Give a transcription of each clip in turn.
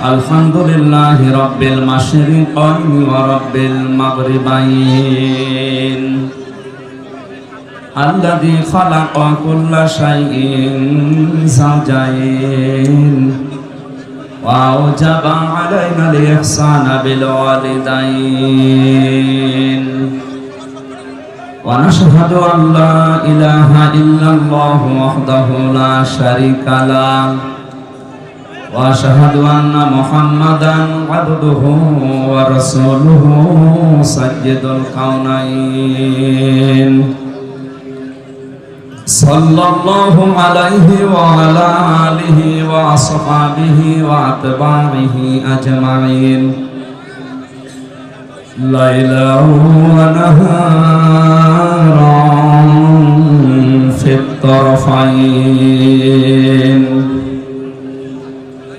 আলহামদুলিল্লাহ রাব্বিল মাশরিকাইন ওয়া রাব্বিল মাগরিবাইন আল্লাযী খালাকা কুল্লা শাইইন যাওজাইন ওয়া আওজাবা আলাইনাল ইহসানা বিল ওয়ালিদাইন ওয়া নাশহাদু আন লা ইলাহা ইল্লাল্লাহু ওয়াহদাহু লা শারীকা লাহু وأشهد أن محمدا عبده ورسوله سيد الكونين صلى الله عليه وعلى آله وأصحابه وأتباعه أجمعين ليلا ونهارا في الطرفين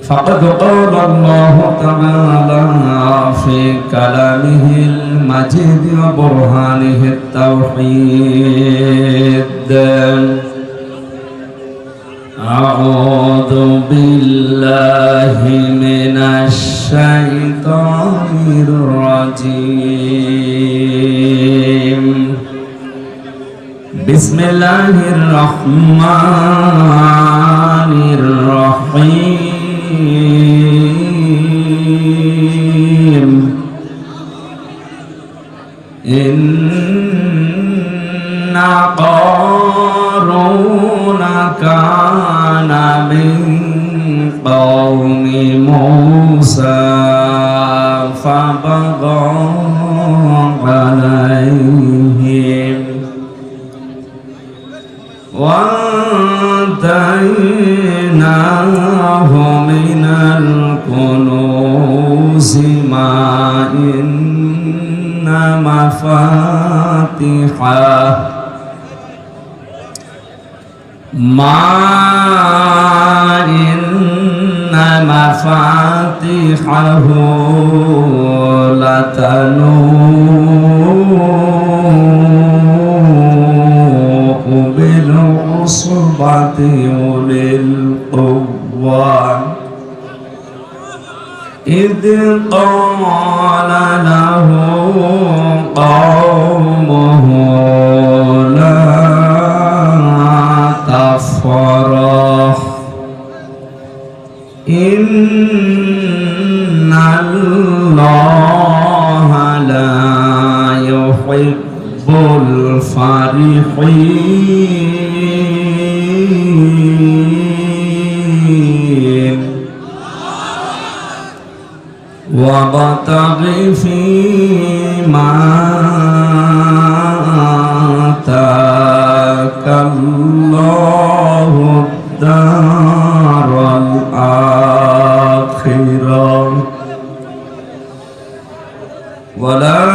فقد قال الله تعالى في كلامه المجيد وبرهانه التوحيد أعوذ بالله من الشيطان الرجيم بسم الله الرحمن الرحيم إن قارون كان من قوم موسى فبغى عليهم وآتيناه من الكنوز ما إن مفاتحه لتنوء بالعصبة أولي القوة إذ قال له قومه لا تفرح إن الله لا يحب الفرحين وابتغ فيما آتاك الله الدار الآخرة ولا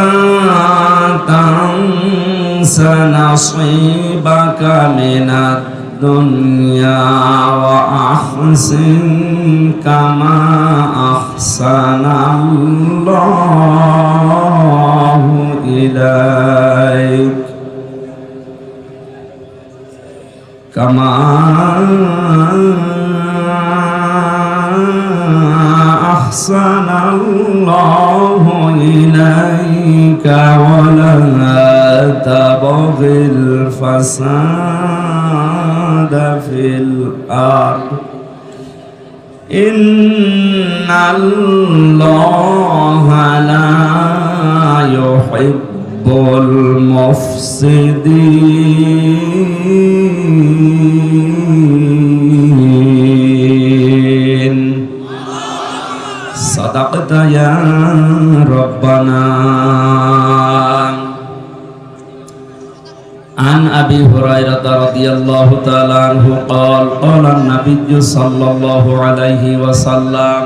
تنس نصيبك من الدنيا وأحسن كما أحسن الله إليك كما أحسن الله إليك ولا تبغ الفساد في الأرض إن الله لا يحب المفسدين صدقت يا ربنا عن أبي هريرة رضي الله تعالى عنه قال قال النبي صلى الله عليه وسلم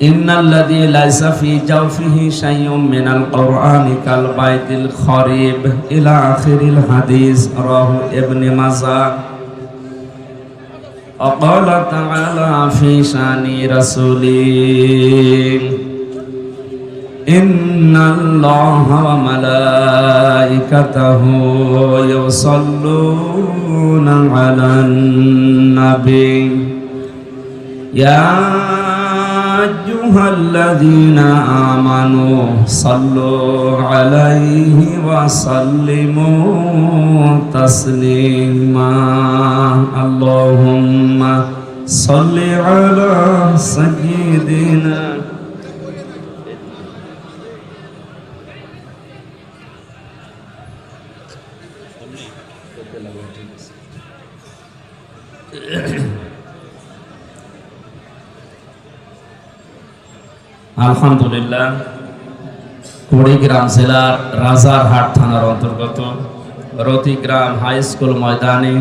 إن الذي ليس في جوفه شيء من القرآن كالبيت الخريب إلى آخر الحديث رواه ابن ماجه. وقال تعالى في شأن رسوله إن الله وملائكته يصلون على النبي ইয়া আইয়ুহাল্লাযীনা আমানু সাল্লু আলাইহি ওয়া সাল্লিমু তাসলিমা আল্লাহুম্মা সাল্লি আলা সাইয়্যিদিনা আলহামদুলিল্লাহ, কুড়িগ্রাম জেলার রাজারহাট থানার অন্তর্গত রতিগ্রাম হাই স্কুল ময়দানে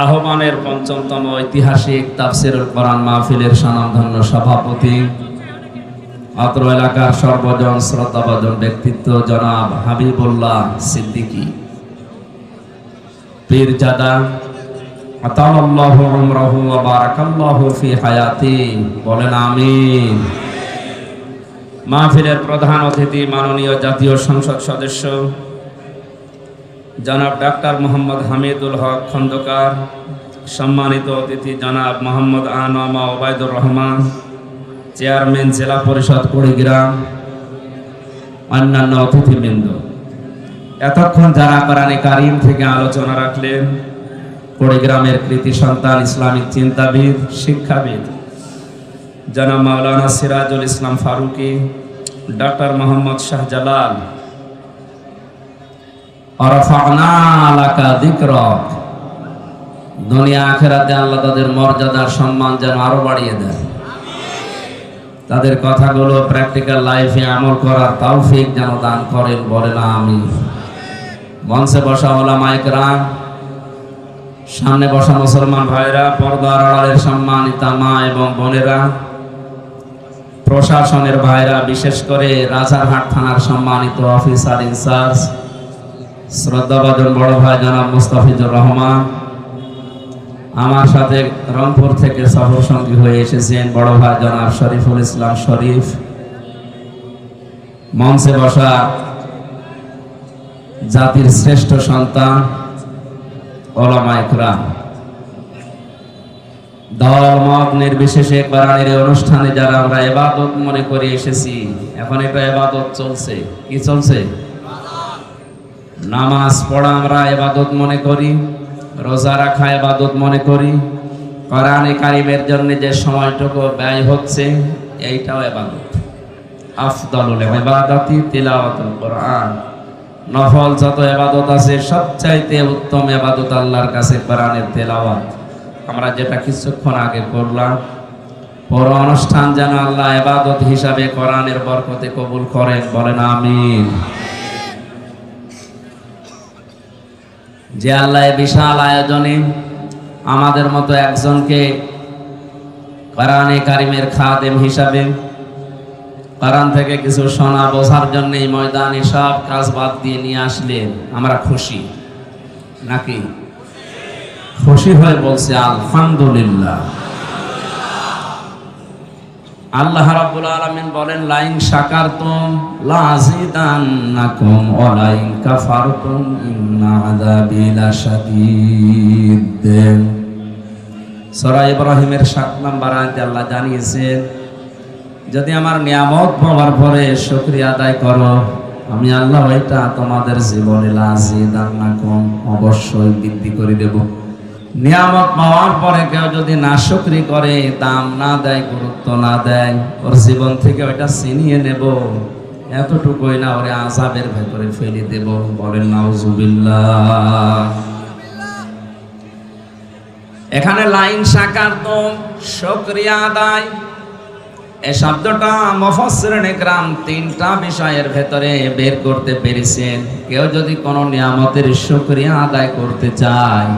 আহ্বানের পঞ্চমতম ঐতিহাসিক তাফসিরুল কোরআন মাহফিলের স্বনামধন্য সভাপতি, অত্র এলাকার সর্বজন শ্রদ্ধাভাজন ব্যক্তিত্ব জনাব হাবিবুল্লাহ সিদ্দিকী পীরজাদা আতাল্লাহু উমরাহু ওয়া বারাকাল্লাহু ফি হায়াতি, বলেন আমিন। মাহফিলের প্রধান অতিথি মাননীয় জাতীয় সংসদ সদস্য জনাব ডাক্তার মোহাম্মদ হামিদুল হক খন্দকার, সম্মানিত অতিথি জনাব মোহাম্মদ আনোয়ামা ওবায়দুর রহমান, চেয়ারম্যান জেলা পরিষদ কুড়িগ্রাম, অন্যান্য অতিথিবৃন্দ, এতক্ষণ যারা কোরআনে কারীম থেকে আলোচনা রাখলেন, কুড়িগ্রামের কৃতি সন্তান, ইসলামিক চিন্তাবিদ, শিক্ষাবিদ জনাব মাওলানা সিরাজুল ইসলাম ফারুকী, ডক্টর মোহাম্মদ শাহজালাল, আরফা'না লাকা যিকরাক, দুনিয়া আখিরাতে আল্লাহ তাদের মর্যাদার সম্মান যেন আরো বাড়িয়ে দেয়, তাদের কথাগুলো প্র্যাকটিক্যাল লাইফে আমল করার তৌফিক যেন দান করেন, বলেন আমিন। মঞ্চে বসা উলামায়ে কেরাম, সামনে বসা মুসলমান ভাইরা, পর্দার আড়ালের সম্মানিতা মা এবং বোনেরা, প্রশাসনের ভাইরা, বিশেষ করে রাজারহাট থানার সম্মানিত অফিসার ইনচার্জ, শ্রদ্ধাভাজন বড় ভাই জনাব মুস্তাফিজুর রহমান, আমার সাথে রংপুর থেকে সফর সঙ্গী হয়ে এসেছেন বড় ভাই জনাব শরীফুল ইসলাম শরীফ, মঞ্চে বসা জাতির শ্রেষ্ঠ সন্তান উলামায়ে কেরাম, দল মত নির্বিশেষে কোরআনের অনুষ্ঠানে যারা আমরা ইবাদত মনে করে এসেছি, এখন এটা ইবাদত চলছে। কি চলছে? নামাজ পড়া আমরা ইবাদত মনে করি, রোজা রাখা ইবাদত মনে করি, কোরআনে কারীমের জন্য যে সময়টুকু ব্যয় হচ্ছে এইটাও ইবাদত। আফদালুল ইবাদাতি তিলাওয়াতুল কোরআন, নফল যত ইবাদত আছে সবচাইতে উত্তম ইবাদত আল্লাহর কাছে কোরআনের তেলাওয়াত। আমরা যেটা কিছুক্ষণ আগে করলাম, পুরো অনুষ্ঠান যেন আল্লাহ ইবাদত হিসাবে কোরআনের বরকতে কবুল করেন, বলেন আমিন। যে আল্লাহ বিশাল আয়োজনে আমাদের মতো একজনকে কোরআনে কারীমের খাদেম হিসাবে কোরআন থেকে কিছু শোনা বোঝার জন্য এই ময়দানে সব কাজ বাদ দিয়ে নিয়ে আসলেন, আমরা খুশি নাকি? খুশি হয়ে বলছে আলহামদুলিল্লাহ। আল্লাহ রাব্বুল আলামিন বলেন, লাইন শাকারতুম লাযিদান্নাকুম ওয়া লাইন কাফারতুম ইন্না আযাবি লাশাদীদ। সূরা ইব্রাহিমের ৭ নম্বর আয়াতে আল্লাহ জানিয়েছেন, যদি আমার নিয়ামত পাওয়ার পরে শুকরিয়া আদায় করো, আমি আল্লাহ এটা তোমাদের জীবনে লাযিদান্নাকুম অবশ্যই বৃদ্ধি করে দেব। নিয়ামত পাওয়ার পরে কেউ যদি নাশুকরি করে, দাম না দেয়, গুরুত্ব না দেয়, ওর জীবন থেকে ওইটা ছিনিয়ে নেব, এতটুকুই না, ওরে আযাবের ভেতরে ফেলে দেব, বলেন নাউযুবিল্লাহ। এখানে লাইন শাকারতুম, শুকরিয়া আদায়, এই শব্দটা মুফাসসিরিনে কেরাম 3টা বিষয়ের ভেতরে বের করতে পেরেছেন। কেউ যদি কোনো নিয়ামতের শুকরিয়া আদায় করতে চায়,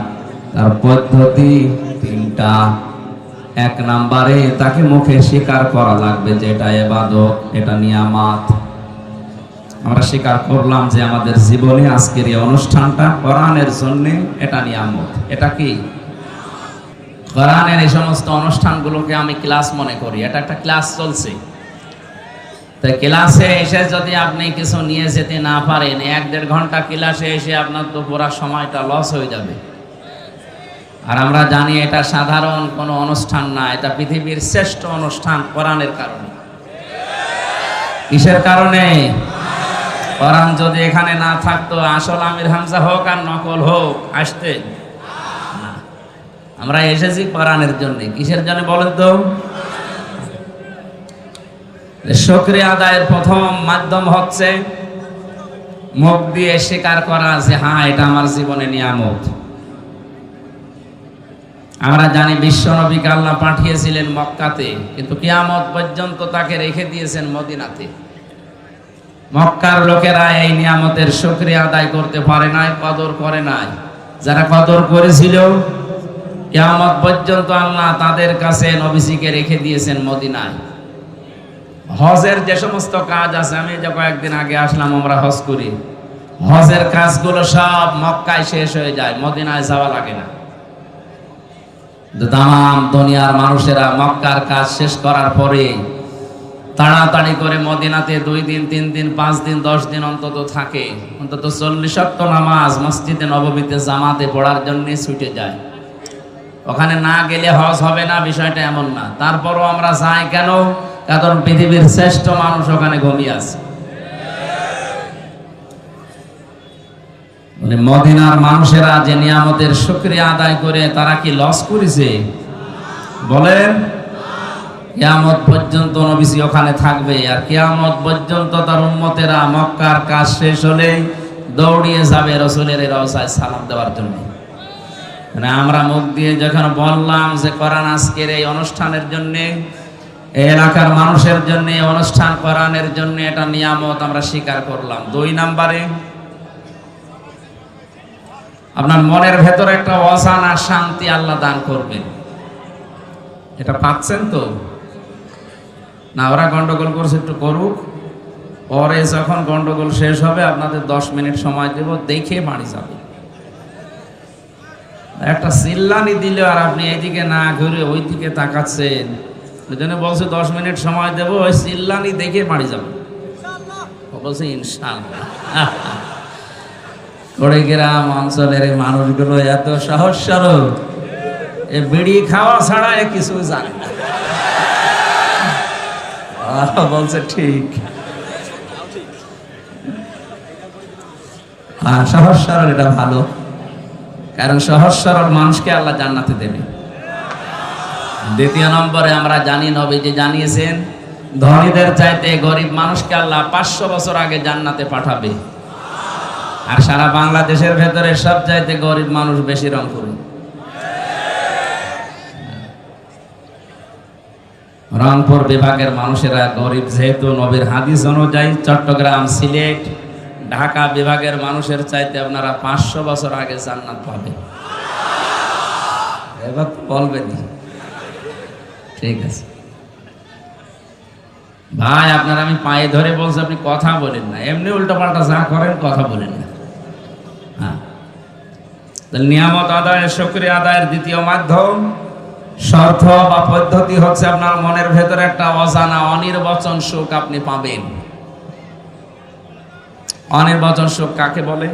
তার পদ্ধতি 3টা। 1 নম্বরে তাকে মুখে স্বীকার করা লাগবে যে এটা ইবাদত, এটা নিয়ামত। আমরা স্বীকার করলাম যে আমাদের জীবনে আজকের এই অনুষ্ঠানটা কোরআনের জন্য, এটা নিয়ামত। এটা কি? কোরআনের এই সমস্ত অনুষ্ঠানগুলোকে আমি ক্লাস মনে করি, এটা একটা ক্লাস চলছে। তো ক্লাসে এসে যদি আপনি কিছু নিয়ে যেতে না পারেন, 1-1.5 ঘন্টা ক্লাসে এসে আপনার তো পুরো সময়টা লস হয়ে যাবে। আর আমরা জানি এটা সাধারণ কোনো অনুষ্ঠান না, এটা পৃথিবীর শ্রেষ্ঠ অনুষ্ঠান কোরআনের কারণে। কিসের কারণে? কোরআন যদি এখানে না থাকতো, আসল আমির হামজা হোক আর নকল হোক, আসতে না। আমরা এসেছি কোরআনের জন্য। কিসের জন্য বলেন তো? শুকরিয়া আদায়ের প্রথম মাধ্যম হচ্ছে মুখ দিয়ে স্বীকার করা যে হ্যাঁ, এটা আমার জীবনে নিয়ামত। আমরা জানি বিশ্ব নবীকে আল্লাহ পাঠিয়েছিলেন মক্কাতে, কিন্তু কিয়ামত পর্যন্ত তাকে রেখে দিয়েছেন মদিনাতে। মক্কার লোকেরা এই নিয়ামতের শুকরিয়া আদায় করতে পারে নাই, কদর করে নাই। যারা কদর করেছিল, কিয়ামত পর্যন্ত আল্লাহ তাদের কাছে নবীজিকে রেখে দিয়েছেন মদিনায়। হজের যে সমস্ত কাজ আছে, আমি যে কয়েকদিন আগে আসলাম, আমরা হজ করি, হজের কাজগুলো সব মক্কায় শেষ হয়ে যায়, মদিনায় যাওয়া লাগে না। তামাম দুনিয়ার মানুষেরা মক্কার কাজ শেষ করার পরে তাড়াতাড়ি করে মদিনাতে 2 দিন 3 দিন 5 দিন 10 দিন অন্তত থাকে। অন্তত 40 ওয়াক্ত নামাজ মসজিদে নববীতে জামাতে পড়ার জন্য ছুটে যায়। ওখানে না গেলে হজ হবে না, বিষয়টা এমন না। তারপরও আমরা যাই কেন? কারণ পৃথিবীর শ্রেষ্ঠ মানুষ ওখানে ঘুমিয়ে আছে। মদিনার মানুষেরা যে নিয়ামতের শুকরিয়া আদায় করে, তারা কি লস করেছে? বলেন। কিয়ামত পর্যন্ত নবীজি ওখানে থাকবে, আর কিয়ামত পর্যন্ত তার উম্মতেরা মক্কার কাজ শেষ হলে দৌড়িয়ে যাবে রাসূলের রওজায় সালাম দেওয়ার জন্য। মানে আমরা মুখ দিয়ে যখন বললাম যে কোরআন আজকের এই অনুষ্ঠানের জন্য, এই এলাকার মানুষের জন্য অনুষ্ঠান কোরআনের জন্য এটা নিয়ামত, আমরা স্বীকার করলাম। 2 নম্বরে, আপনার মনের ভেতরে একটা অজানা শান্তি আল্লাহ দান করবেন। এটা পাচ্ছেন তো? না, ওরা গন্ডগোল করছে, একটু করুক, পরে যখন গন্ডগোল শেষ হবে আপনাদের 10 মিনিট সময় দেব, দেখে বাড়ি যাবে। একটা চিল্লানি দিলে আর আপনি এইদিকে না ঘুরে ওই দিকে তাকাচ্ছেন, ওই জন্য বলছে 10 মিনিট সময় দেব, ওই চিল্লানি দেখে বাড়ি যাবে। বলছে ইনশাআল্লাহ। কুড়িগ্রাম অঞ্চলের এই মানুষগুলো এত সহজ সরল, এ বিড়ি খাওয়া ছাড়া এ কিছু জানে না। বলছে ঠিক, সহজ সরল, এটা ভালো। কারণ সহজ সরল মানুষকে আল্লাহ জান্নাতে দেবে। 2 নম্বরে, আমরা জানি নবীজি জানিয়েছেন ধনীদের চাইতে গরিব মানুষকে আল্লাহ 500 বছর আগে জান্নাতে পাঠাবে। আর সারা বাংলাদেশের ভেতরে সব চাইতে গরিব মানুষ বেশি রংপুরে। রংপুর বিভাগের মানুষেরা গরিব যেহেতু নবীর হাদিস অনুযায়ী, চট্টগ্রাম, সিলেট, ঢাকা বিভাগের মানুষের চাইতে আপনারা 500 বছর আগে জান্নাত পাবে। এবার তো বলবেন, ঠিক আছে ভাই, আপনারা আমি পায়ে ধরে বলছি, আপনি কথা বলেন না, এমনি উল্টোপাল্টা যা করেন কথা বলেন না। হ্যাঁ, নিয়ামত আদায়ের, শুকরিয়া আদায়ের দ্বিতীয় মাধ্যম, শর্ত বা পদ্ধতি হচ্ছে আপনার মনের ভেতরে একটা অজানা অনির্বচন সুখ আপনি পাবেন। অনির্বচন সুখ কাকে বলে?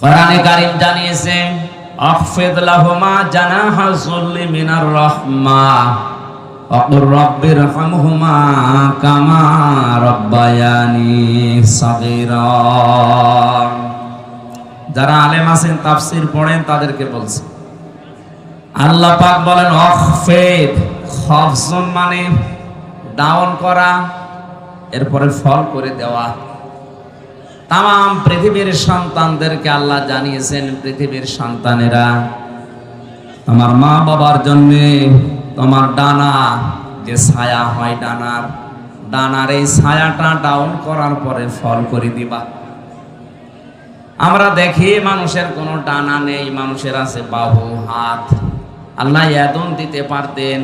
কোরআনে কারীম জানিয়েছে, আখফিদ লাহুমা জানাহা যুল্লি মিনার রাহমা ওয়াকুর রাব্বিরহামহুমা কামা রাব্বায়ানি সাগীরা। যারা আলেম আছেন, তাফসীর পড়েন, তাদেরকে বলছে, আল্লাহ পাক বলেন আখফিদ, খফজন মানে ডাউন করা, এরপরে ফল করে দেওয়া। তাম পৃথিবীর সন্তানদেরকে আল্লাহ জানিয়েছেন, পৃথিবীর সন্তানেরা তোমার মা বাবার জন্য তোমার ডানা যে ছায়া হয়, ডানার এই ছায়াটা ডাউন করার পরে ফল করে দিবা। আমরা দেখি মানুষের কোনো ডানা নেই, মানুষের আছে বাহু, হাত। আল্লাহ ইয়াদুন দিতে পারতেন,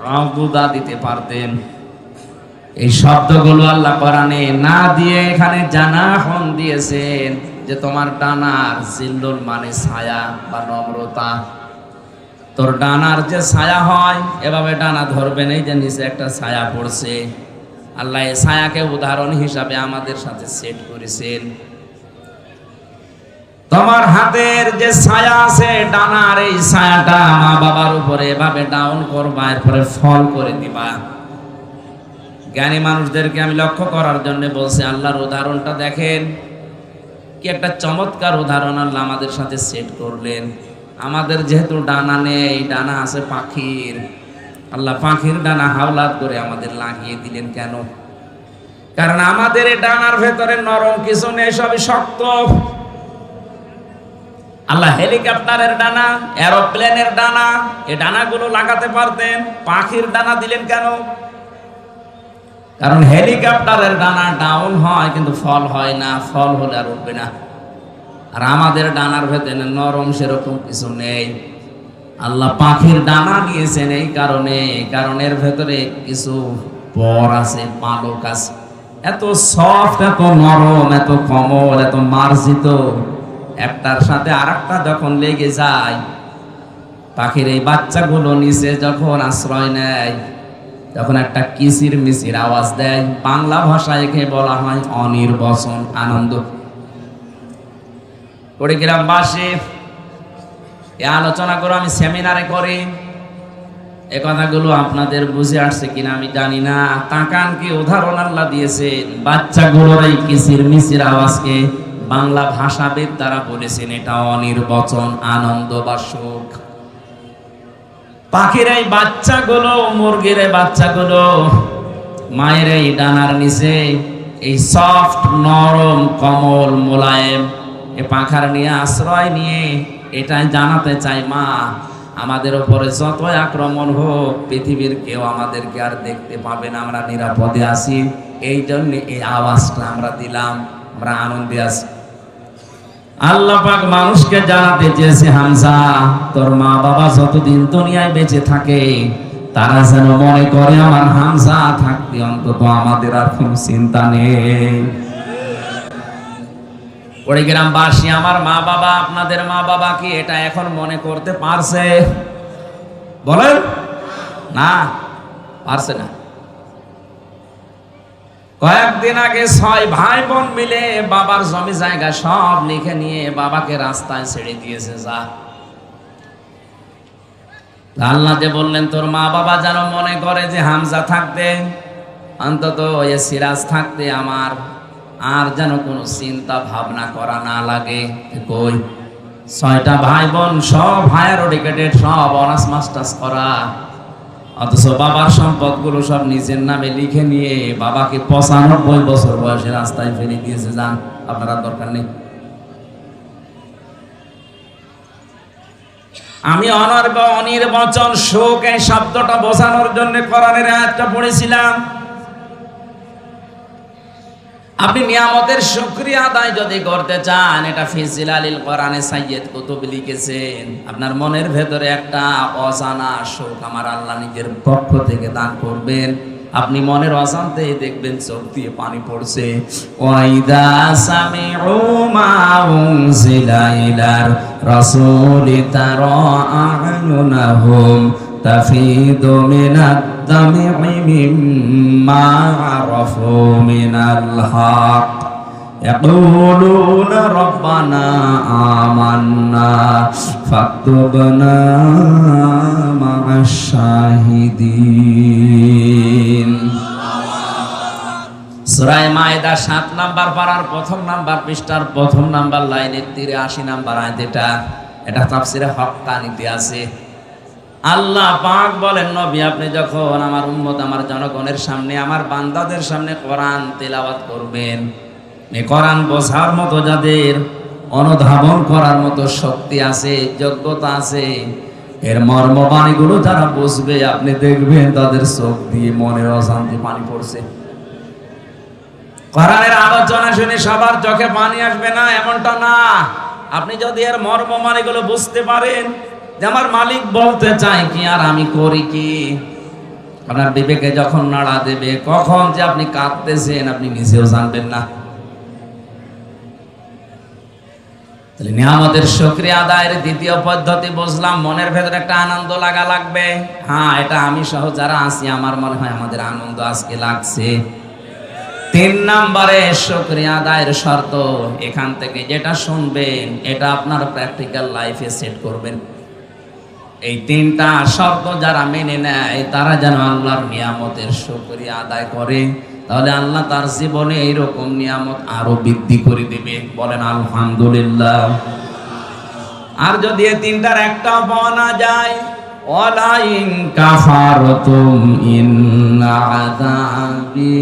রাউদুদা দিতে পারতেন। এই শব্দগুলো আল্লাহ কোরআনে না দিয়ে এখানে জানাহন দিয়েছেন যে তোমার ডানার জিল্লুল মানে ছায়া বা নম্রতা। তোর ডানার যে ছায়া হয়, এভাবে ডানা ধরবেন, এই যে নিচে একটা ছায়া পড়ছে, আল্লাহ এই ছায়াকে উদাহরণ হিসাবে আমাদের সাথে সেট করেছেন। তো তোমার হাতের যে ছায়া আছে ডানার, এই ছায়াটা মা বাবার উপরে এভাবে ডাউন করবা, এরপরে ফল করে দিবা। জ্ঞানী মানুষদেরকে আমি লক্ষ্য করার জন্য বলছি, আল্লাহর উদাহরণটা দেখেন, কি একটা চমৎকার উদাহরণ আল্লাহ আমাদের সাথে সেট করলেন। আমাদের যেহেতু ডানা নেই, ডানা আছে পাখির, আল্লাহ পাখির ডানা হাওলাত করে আমাদের লাগিয়ে দিলেন কেন? কারণ আমাদের এই ডানার ভেতরে নরম কিছু নেই, সবই শক্ত। আল্লাহ হেলিকপ্টারের ডানা, এরোপ্লেনের ডানা, এই ডানাগুলো লাগাতে পারতেন, পাখির ডানা দিলেন কেন? কারণ হেলিকপ্টারের ডানা ডাউন হয় কিন্তু ফল হয় না, ফল হলে আর উঠবে না। আর আমাদের ডানার ভেতরে নরম সেরকম কিছু নেই। আল্লাহ পাখির ডানা দিয়েছেন এই কারণে, কারণ এর ভেতরে কিছু পর আছে, পালক আছে, এত সফট, এত নরম, এত কোমল, এত মার্জিত, একটার সাথে আরেকটা যখন লেগে যায়, পাখির এই বাচ্চাগুলো নিচে যখন আশ্রয় নেয়, তখন একটা কিচির মিচির আওয়াজ দেয়। বাংলা ভাষায় একে বলা হয় অনির্বচন আনন্দ। কুড়িগ্রামবাসী এ আলোচনা করে আমি সেমিনারে করি, এ কথাগুলো আপনাদের বুঝে আসছে কিনা আমি জানি না। তাকান কি উদাহরণ আল্লাহ দিয়েছেন, বাচ্চাগুলোর এই কিচির মিচির আওয়াজকে বাংলা ভাষাবিদ দ্বারা বলেছেন এটা অনির্বচন আনন্দ বা সুখ। পাখির এই বাচ্চাগুলো, মুরগির এই বাচ্চাগুলো মায়ের এই ডানার নিচে এই সফট, নরম, কোমল, মোলায়েম এ পাখার নিয়ে আশ্রয় নিয়ে এটাই জানাতে চাই, মা আমাদের উপরে যতই আক্রমণ হোক, পৃথিবীর কেউ আমাদেরকে আর দেখতে পাবে না, আমরা নিরাপদে আছি। এই জন্য এই আওয়াজটা আমরা দিলাম, আমরা আনন্দে আছি। আল্লাহ পাক মানুষকে জানাতে চেয়েছে, হামজা তোর মা বাবা যতদিন দুনিয়ায় বেঁচে থাকে, তারা যেন মনে করে আমার হামজা থাকতে অন্তত আমাদের আর কোনো চিন্তা নেই। কুড়িগ্রামবাসী, আমার মা বাবা, আপনাদের মা বাবা কি এটা এখন মনে করতে পারছে? বলেন না, পারছে না। কয়েকদিন আগে 6 ভাই বোন মিলে বাবার জমি জায়গা সব লিখে নিয়ে বাবাকে রাস্তায় ছেড়ে দিয়েছে। যা, আল্লাহ যে বললেন তোর মা বাবা যেন মনে করে যে হামজা থাকতে অন্তত এ সিরাজ থাকতে আমার আর যেন কোনো চিন্তা ভাবনা করা না লাগে। কই 6টা ভাই বোন, সব হায়ার এডুকেটেড, সব অনার্স মাস্টার্স করা, অথচ বাবার সম্পদগুলো সব নিজের নামে লিখে নিয়ে বাবাকে 95 বছর বয়সে রাস্তায় ফেলে দিয়েছে। যান, আপনারা দরকার নেই। আমি অনির্বচন শোক এই শব্দটা বোঝানোর জন্য কোরআনের আয়াতটা পড়েছিলাম। আপনি নিয়ামতের শুকরিয়া আদায় যদি করতে চান, এটা ফি জিলালিল কোরআনে সাইয়্যিদ কুতুব লিখেছেন, আপনার মনের ভেতরে একটা অজানা শোক আমার আল্লাহ নিজের পক্ষ থেকে দান করবেন। আপনি মনের অজান্তেই দেখবেন চোখ দিয়ে পানি পড়ছে। ওয়াইদা সামিউ মা উনজিলা ইলার রাসূলি তারা আ'য়ুনাহুম তাফিদু মিনাদ দামি মিম্মা আরাফু মিনাল হক ইয়াকুলুনা রাব্বানা আমান্না ফাকতুবনা মা'আশ শাহিদিন। সূরা মায়েদা 7 নাম্বার পারার 1 নাম্বার পৃষ্ঠার 1 নাম্বার লাইনের 83 নাম্বার আয়াত। এটা তাফসীরে হক্কানিতে আছে। আল্লাহ পাক বলেন, নবী আপনি যখন আমার উম্মত, আমার জনগণের সামনে, আমার বান্দাদের সামনে কোরআন তেলাওয়াত করবেন, এই কোরআন বোঝার মতো যাদের অনুধাবন করার মতো শক্তি আছে, যোগ্যতা আছে, এর মর্মবাণীগুলো যারা বুঝবে, আপনি দেখবেন তাদের চোখ দিয়ে মনের অশান্তি পানি পড়ছে। কোরআনের আলোচনা শুনে সবার চোখে পানি আসবে না এমনটা না। আপনি যদি এর মর্মবাণীগুলো বুঝতে পারেন যে আমার মালিক বলতে চায় কি আর আমি করি কি, আপনার বিবেকে যখন নাড়া দেবে, কখন যে আপনি কাঁদতেছেন আপনি নিজেও জানবেন না। তাহলে নিয়ামতের শুকরিয়া আদায়ের দ্বিতীয় পদ্ধতি বুঝলাম, মনের ভেতরে একটা আনন্দ লাগা লাগবে। হ্যাঁ, এটা আমি সহ যারা আছি আমার মনে হয় আমাদের আনন্দ আজকে লাগছে। তিন নম্বরে শুকরিয়া আদায়ের শর্ত, এখান থেকে যেটা শুনবেন এটা আপনার প্র্যাকটিক্যাল লাইফে সেট করবেন। এই তিনটা শর্ত যারা মেনে নেয় তারা যেন আল্লাহর নিয়ামতের শুকরিয়া আদায় করে, তাহলে আল্লাহ তার জীবনে এইরকম নিয়ামত আরো বৃদ্ধি করে দেবে। বলেন আলহামদুলিল্লাহ। আর যদি এই তিনটার একটাও পাওয়া না যায়, ওয়ালা ইন কাফারতুম ইন্না আযাবি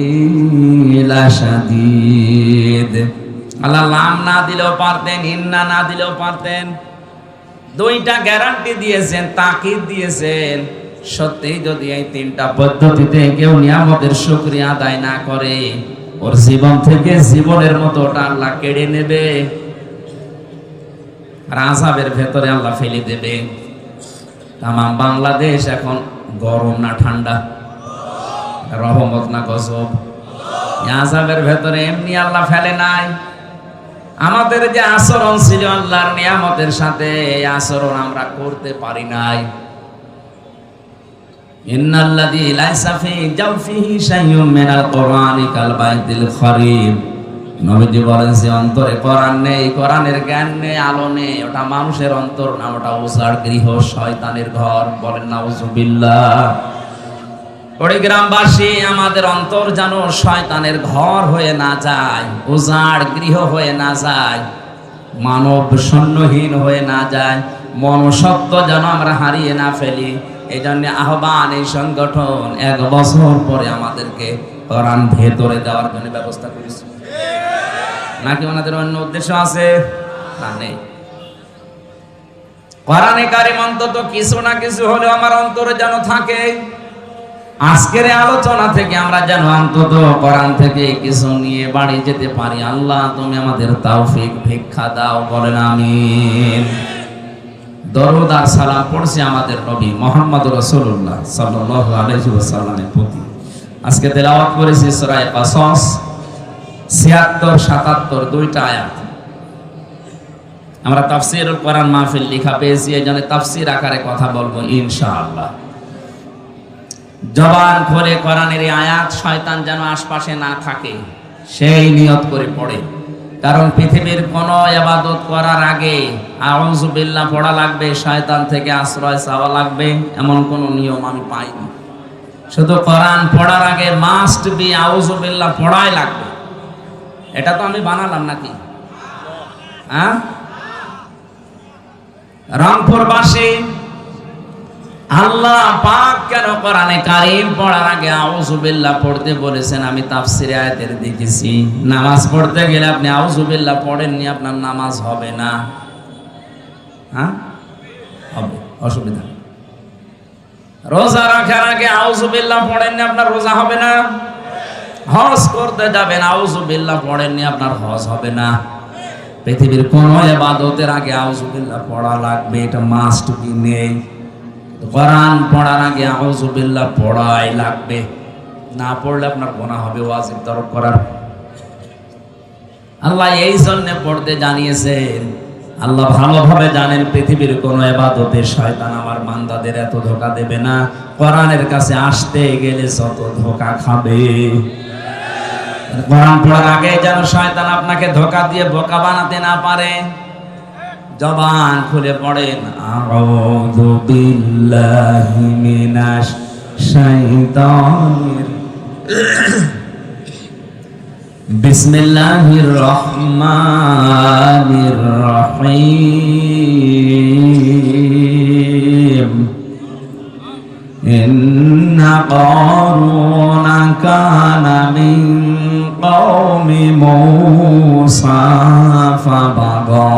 লাশাদীদ। আল্লাহ লাম না দিলেও পারতেন, ইন্না না দিলেও পারতেন, দুইটা গ্যারান্টি দিয়েছেন, তাকিদ দিয়েছেন। সত্যি যদি এই তিনটা পদ্ধতিতে কেউ নিয়ামতের শুকরিয়া আদায় না করে, ওর জীবন থেকে জীবনের মতো ওটা আল্লাহ কেড়ে নেবে, আর আযাবের ভেতরে আল্লাহ ফেলে দেবে। তাম বাংলাদেশ এখন গরম না ঠান্ডা, রহমত না গজব? আযাবের ভেতরে এমনি আল্লাহ ফেলে নাই। আমাদের যে আচরণ ছিল আল্লাহর নিয়ামতের সাথে, এই আচরণ আমরা করতে পারি নাই। ইন্নাল্লাযী লাইসা ফী জাওফিহি শাইউম মিনাল কুরআনি কাল বাইতিল খারিব। নবীজি বলেন যে অন্তরে কোরআন নেই, কোরআনের জ্ঞান নেই, আলো নেই, ওটা মানুষের অন্তর না, ওটা উজাড় গৃহ, শয়তানের ঘর। বলেন নাউযুবিল্লাহ। ওই গ্রামবাসী আমাদের অন্তর যেন শয়তানের ঘর হয়ে না যায়, উজাড় গৃহ হয়ে না যায়, মানব শূন্যহীন হয়ে না যায়, মনুষ্যত্ব যেন আমরা হারিয়ে না ফেলি। এই জন্য আহ্বান, এই সংগঠন 1 বছর পরে আমাদেরকে কোরআন ভেতরে দেওয়ার জন্য ব্যবস্থা করেছে। নাকি ওনাদের অন্য উদ্দেশ্য আছে? না, নেই। কোরআনে কারিম অন্তত কিছু না কিছু হলেও আমার অন্তরে যেন থাকে। আজকের আলোচনা থেকে আমরা যেন অন্তত কোরআন থেকে কিছু নিয়ে বাড়ি যেতে পারি। আল্লাহ তুমি আমাদের তৌফিক ভিক্ষা দাও। বলেন আমিন। দরুদ আর সালাম পড়ছি আমাদের নবী মুহাম্মদ রাসূলুল্লাহ সাল্লাল্লাহু আলাইহি ওয়াসাল্লামের প্রতি। আজকে তেলাওয়াত করেছি সূরা কাসাস ৭৬, ৭৭ দুইটা আয়াত। আমরা তাফসীরুল কোরআন মাহফিল লেখা পেয়েছি, এই জন্য তাফসীর আকারে কথা বলবো ইনশাআল্লাহ। জবান খুলে কোরআনের এই আয়াত শয়তান যেন আশপাশে না থাকে সেই নিয়ত করে পড়ে। কারণ পৃথিবীর কোন ইবাদত করার আগে আউযু বিল্লাহ পড়া লাগবে, শয়তান থেকে আশ্রয় চাওয়া লাগবে, এমন কোন নিয়ম আমি পাইনি। শুধু কোরআন পড়ার আগে মাস্ট বি আউযু বিল্লাহ পড়াই লাগবে। এটা তো আমি বানালাম নাকি? হ্যাঁ, রংপুরবাসী আল্লাহ পাক কেন কোরআনে কারীম পড়ার আগে আউযু বিল্লাহ পড়তে বলেছেন? আমি তাফসীরে আয়াতের দেখেছি। নামাজ পড়তে গেলে আপনি আউযু বিল্লাহ পড়েননি, আপনার নামাজ হবে না। হ্যাঁ, হবে, অসুবিধা। রোজা রাখার আগে আউযু বিল্লাহ পড়েননি, আপনার রোজা হবে না। হজ করতে যাবেন, আউযু বিল্লাহ পড়েননি, আপনার হজ হবে না। পৃথিবীর কোন ইবাদতের আগে আউযু বিল্লাহ পড়া লাগবে, এটা মাস্ট বি। নেই। কোরআন পড়ার আগে আউযু বিল্লাহ পড়াই লাগবে, না পড়লে আপনার গুনাহ হবে ওয়াজিব তরক করার। আল্লাহ এই জন্য পড়তে জানিয়েছেন। আল্লাহ ভালোভাবে জানেন পৃথিবীর কোন ইবাদতে শয়তান আমার বান্দাদের এত ধোঁকা দেবে না, কোরআনের কাছে আসতে গেলে যত ধোঁকা খাবে। কোরআন পড়ার আগে যেন শয়তান আপনাকে ধোঁকা দিয়ে বোকা বানাতে না পারে। জবান খুলে পড়েন আউযু বিল্লাহি মিনাশ শাইতানির বিসমিল্লাহির রহমানির রহিম। ইন্না কারুনা কানা মিন কওমি মূসা ফাবাগা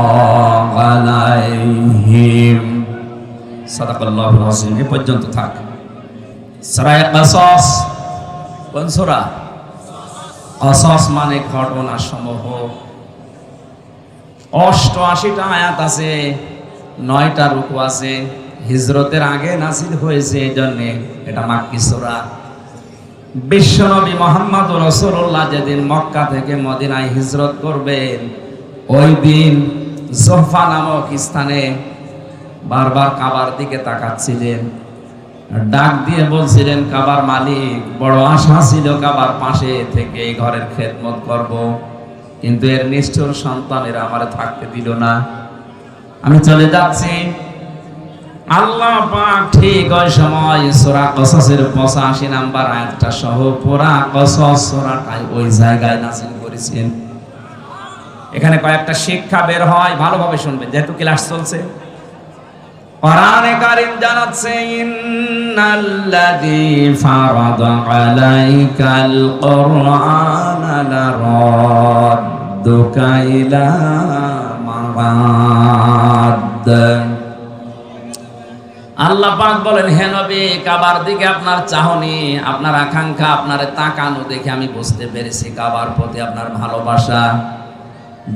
আলাইহিম। সাদাকাল্লাহুল আযীম। এই পর্যন্ত থাক। সূরা কাসাস কোন সূরা? কাসাস মানে ঘটনা সমূহ। 88টা আয়াত আছে, 9টা রুকু আছে। হিজরতের আগে নাযিল হয়েছে, এই জন্য এটা মাক্কি সূরা। বিশ্বনবী মুহাম্মদ রাসূলুল্লাহ যেদিন মক্কা থেকে মদিনায় হিজরত করবেন, ওই দিন জুহফা নামক স্থানে বারবার কাবার দিকে তাকাচ্ছিলেন। ডাক দিয়ে বলছিলেন, কাবার মালিক, বড় আশা ছিল কাবার পাশে থেকে এই ঘরের খেদমত করব, কিন্তু এর নিষ্ঠুর সন্তানেরা আমারে থাকতে দিল না, আমি চলে যাচ্ছি। আল্লাহ পাক ঠিক ওই সময় সূরা কসসের 85 নাম্বার আয়াতটা সহ পুরা কসস সূরাটাই ওই জায়গায় নাযিল করেছেন। এখানে কয়েকটা শিক্ষা বের হয়, ভালোভাবে শুনবেন যেহেতু ক্লাস চলছে। কোরআনে কারীম জানাচ্ছে, ইন্নাল্লাযী ফারাদা আলাইকাল কুরআনা লারাদ্দুকা ইলা মারাদ। আল্লাহ পাক বলেন, হে নবী, কাবার দিকে আপনার চাহনি, আপনার আকাঙ্ক্ষা, আপনার তাকানো দেখে আমি বুঝতে পেরেছি কাবার প্রতি আপনার ভালোবাসা।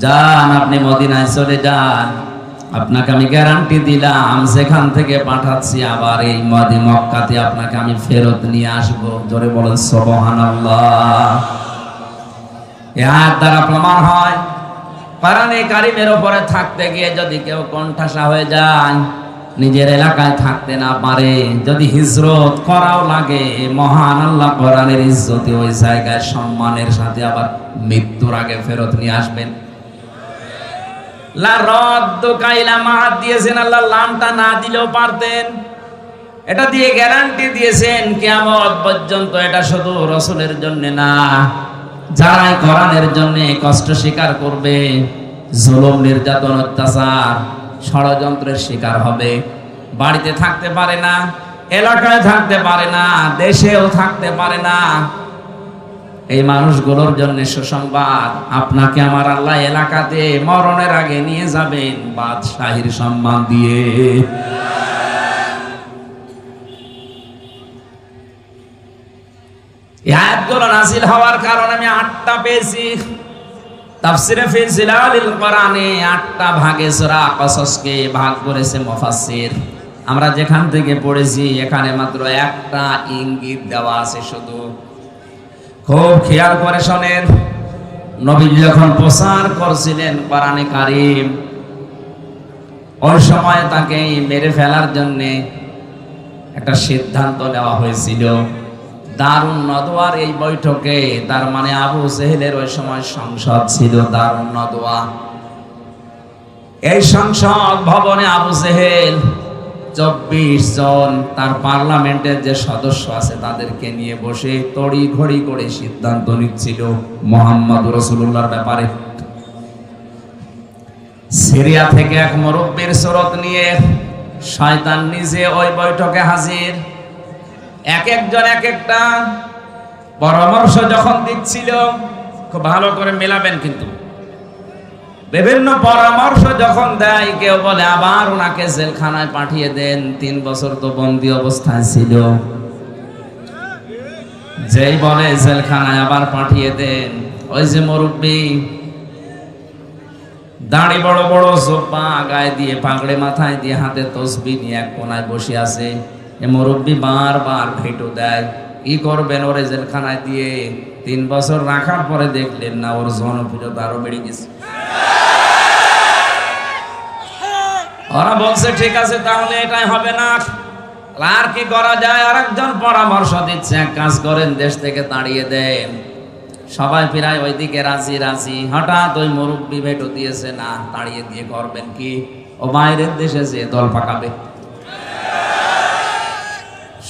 যান, আপনি মদিনায় চলে যান, আপনাকে আমি গ্যারান্টি দিলাম যেখান থেকে পাঠাচ্ছি আবার এই মক্কাতে আপনাকে আমি ফেরত নিয়ে আসবো। জোরে বলেন সুবহানাল্লাহ। এই আয়াত দ্বারা প্রমাণ হয়, কোরআনে কারীমের উপরে থাকতে গিয়ে যদি কেউ কণ্ঠাসা হয়ে যায়, নিজের এলাকায় থাকতে না পারে, যদি হিজরত করাও লাগে, মহান আল্লাহ কোরআনের ইজ্জতে ওই জায়গায় সম্মানের সাথে আবার মৃত্যুর আগে ফেরত নিয়ে আসবেন। লা রাদ্দুকা ইলা মাআদ দিয়েছেন আল্লাহ, লামটা না দিলেও পারতেন। এটা দিয়ে গ্যারান্টি দিয়েছেন কিয়ামত পর্যন্ত এটা শুধু রাসূলের জন্য না, যারা কোরআনের জন্য কষ্ট স্বীকার করবে, জুলুম, নির্যাতন, অত্যাচার, ষড়যন্ত্রের শিকার হবে, বাড়িতে থাকতে পারে না, এলাকায় থাকতে পারে না, দেশেও থাকতে পারে না, এই মানুষগুলোর জন্য সুসংবাদ, আপনাকে আমার আল্লাহ এলাকাতে মরণের আগে নিয়ে যাবেন বাদশাহীর সম্মান দিয়ে। এই আয়াতগুলো নাযিল হওয়ার কারণে আমি 8টা পেয়েছি। তাফসিরে ফি জিলালিল কোরআনে 8টা ভাগে সূরা কসসকে ভাগ করেছে মুফাসসির। আমরা যেখান থেকে পড়েছি এখানে মাত্র একটা ইঙ্গিত দেওয়া আছে শুধু। খুব খেয়াল করে শোনেন, নবী যখন প্রচার করছিলেন কোরআনে কারীম, ওই সময় তাকে মেরে ফেলার জন্য একটা সিদ্ধান্ত নেওয়া হয়েছিল। দারুন নদওয়ার এই বৈঠকে, তার মানে আবু জেহেলের ওই সময় সংসদ ছিল দারুন নদওয়া। এই সংসদ ভবনে আবু জেহেল 24 জন তার পার্লামেন্টের যে সদস্য আছে তাদেরকে নিয়ে বসে তড়ি ঘড়ি করে সিদ্ধান্ত নিচ্ছিল মুহাম্মদ রাসূলুল্লাহর ব্যাপারে। সিরিয়া থেকে এক মুরব্বির সুরত নিয়ে শয়তান নিজে ওই বৈঠকে হাজির। এক একজন এক একটা পরামর্শ যখন দিচ্ছিল, খুব ভালো করে মেলাবেন কিন্তু, বিভিন্ন পরামর্শ যখন দেয়, কেউ বলে আবার ওনাকে জেলখানায় পাঠিয়ে দেন, 3 বছর তো বন্দী অবস্থায় ছিল। যেই বলে জেলখানায় আবার পাঠিয়ে দেন, ওই যে মুরব্বি, দাড়ি বড় বড়, জোব্বা গায়ে দিয়ে, পাগড়ে মাথায় দিয়ে, হাতে তসবিহ নিয়ে এক কোনায় বসে আছে, এ মুরব্বি বারবার ভেটো দেয়, কি করবেন ওরে জেলখানায় দিয়ে? 3 বছর রাখার পরে দেখলেন না ওর জনপ্রিয়তা আরো বেড়ে গেছে। ওরা বলছে ঠিক আছে, তাহলে এটাই হবে না, আর কি করা যায়? আরেকজন পরামর্শ দিচ্ছে, এক কাজ করেন, দেশ থেকে তাড়িয়ে দেন। সবাই প্রায় ওইদিকে রাজি রাজি। হঠাৎ ওই মুরব্বি ভেটো দিয়েছে, না, তাড়িয়ে দিয়ে করবেন কি? ও বাইরের দেশে যে দল পাকাবে।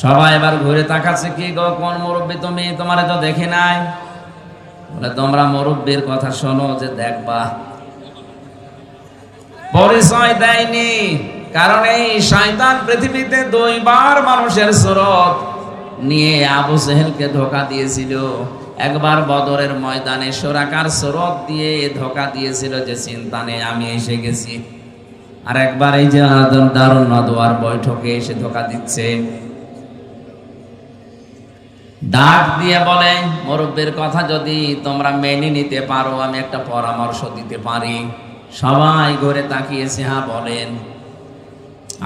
সবাই এবার ঘুরে তাকাচ্ছে, কি গো, কোন মুরব্বি তুমি? তোমারে তো দেখি নাই। বলে, তোমরা মুরব্বির কথা শোনো, যে দেখবা। পরিচয় দেয়নি, কারণ এই শয়তান পৃথিবীতে 2 বার মানুষের সুরত নিয়ে আবু জেহেলকে ধোঁকা দিয়েছিল। একবার বদরের ময়দানে সুরাকার সুরত দিয়ে ধোঁকা দিয়েছিল, যে চিন্তা নেই আমি এসে গেছি। আর একবার এই যে দারুন নদওয়ার বৈঠকে এসে ধোঁকা দিচ্ছে। ডাক দিয়ে বলে, মুরব্বির কথা যদি তোমরা মেনে নিতে পারো, আমি একটা পরামর্শ দিতে পারি। সবাই ঘুরে তাকিয়েছে, হ্যাঁ বলেন।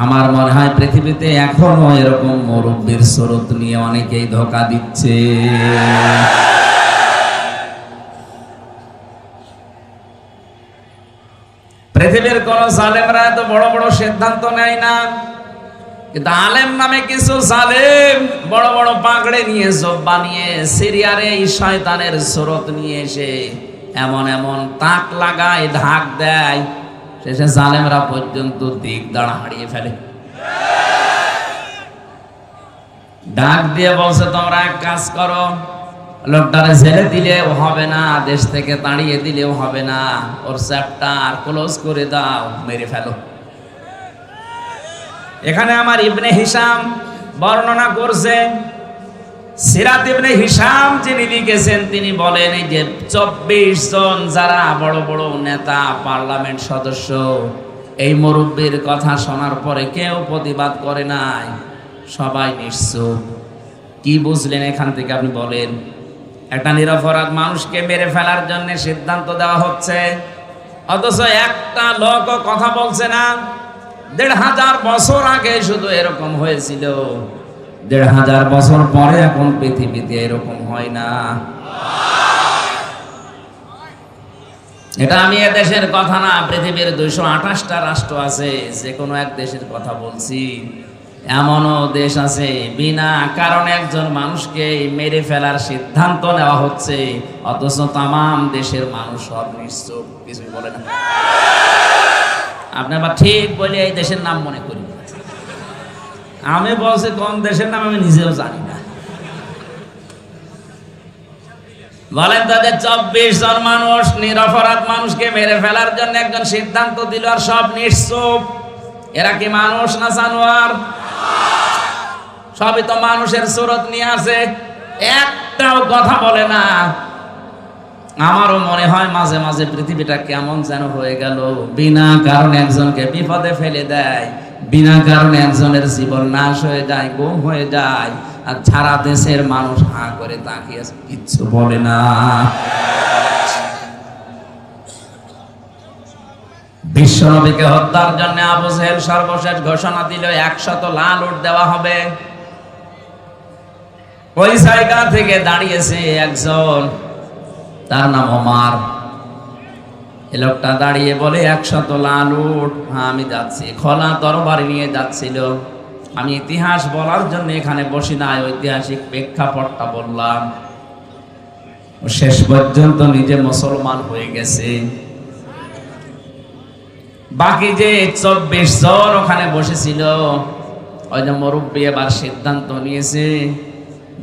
আমার মনে হয় পৃথিবীতে এখনো এরকম মুরব্বির সুরত নিয়ে অনেকেই ধোঁকা দিচ্ছে। পৃথিবীর কোন জালেমরা এত বড় বড় সিদ্ধান্ত নেয় না। কিন্তু আলেম নামে কিছু জালেম বড় বড় পাগড়ে নিয়ে জব্বা নিয়ে সিরিয়ারে এই শয়তানের সুরত নিয়ে এসে এমন এমন তাক লাগায়, ঢাক দেয়, শেষে জালেমরা পর্যন্ত দিক দাঁড়া হারিয়ে ফেলে। ডাক দিয়ে বলছে, তোমরা এক কাজ করো, লোকটারে ছেড়ে দিলেও হবে না, দেশ থেকে তাড়িয়ে দিলেও হবে না, ওর চ্যাপ্টার ক্লোজ করে দাও, মেরে ফেলো। এখানে আমার ইবনে হিশাম বর্ণনা করছে, সিরাত ইবনে হিশাম যিনি লিখেছেন তিনি বলেন, এই যে 24 জন যারা বড় বড় নেতা, পার্লামেন্ট সদস্য, এই মুরব্বীর কথা শোনার পরে কেউ প্রতিবাদ করে নাই, সবাই নিশ্চুপ। কি বুঝলেন এখান থেকে আপনি বলেন? একটা নিরপরাধ মানুষকে মেরে ফেলার জন্য সিদ্ধান্ত দেওয়া হচ্ছে, অথচ একটা লোকও কথা বলছে না। 1500 বছর আগে শুধু এরকম হয়েছিল, 1500 বছর পরে এখন পৃথিবীতে এরকম হয় না। এটা আমি এদেশের কথা না, পৃথিবীর 228টা রাষ্ট্র আছে, যে কোনো এক দেশের কথা বলছি। এমনও দেশ আছে বিনা কারণে একজন মানুষকে মেরে ফেলার সিদ্ধান্ত নেওয়া হচ্ছে, অথচ তামাম দেশের মানুষ সব নিশ্চুপ, কিছুই বলে না। আপনি আবার ঠিক বলে এই দেশের নাম মনে করি, আমি বলছি কোন দেশের নাম আমি নিজেও জানি না। বলেন তো, 24 জন মানুষ নিরপরাধ মানুষকে মেরে ফেলার জন্য একজন সিদ্ধান্ত দিল, আর সব নিশ্চুপ। এরা কি মানুষ না জানোয়ার? সবই তো মানুষের সুরত নিয়ে আছে, একটাও কথা বলে না। আমারও মনে হয় মাঝে মাঝে পৃথিবীটা কেমন যেন হয়ে গেল, বিনা কারণে একজনকে বিপদে ফেলে দেয়, বিনা কারণে একজনের জীবন নাশ হয়ে যায়, গুম হয়ে যায়, আর সারা দেশের মানুষ হাঁ করে তাকিয়ে কিচ্ছু বলে না। বিশ্বনবীকে হত্যার জন্য আবু জেহেল সর্বশেষ ঘোষণা দিল 100 লাল উট দেওয়া হবে। ওই জায়গা থেকে দাঁড়িয়েছে একজন, তার নাম ওমর। এই লোকটা দাঁড়িয়ে বলে, 100 লাল উট, হ্যাঁ আমি যাচ্ছি। খোলা তরবারি নিয়ে যাচ্ছিল। আমি ইতিহাস বলার জন্য এখানে বসি নাই, ঐতিহাসিক প্রেক্ষাপটটা বললাম। শেষ পর্যন্ত নিজে মুসলমান হয়ে গেছে। বাকি যে 24 জন ওখানে বসেছিল, ওই যে মুরব্বী এবার সিদ্ধান্ত নিয়েছে,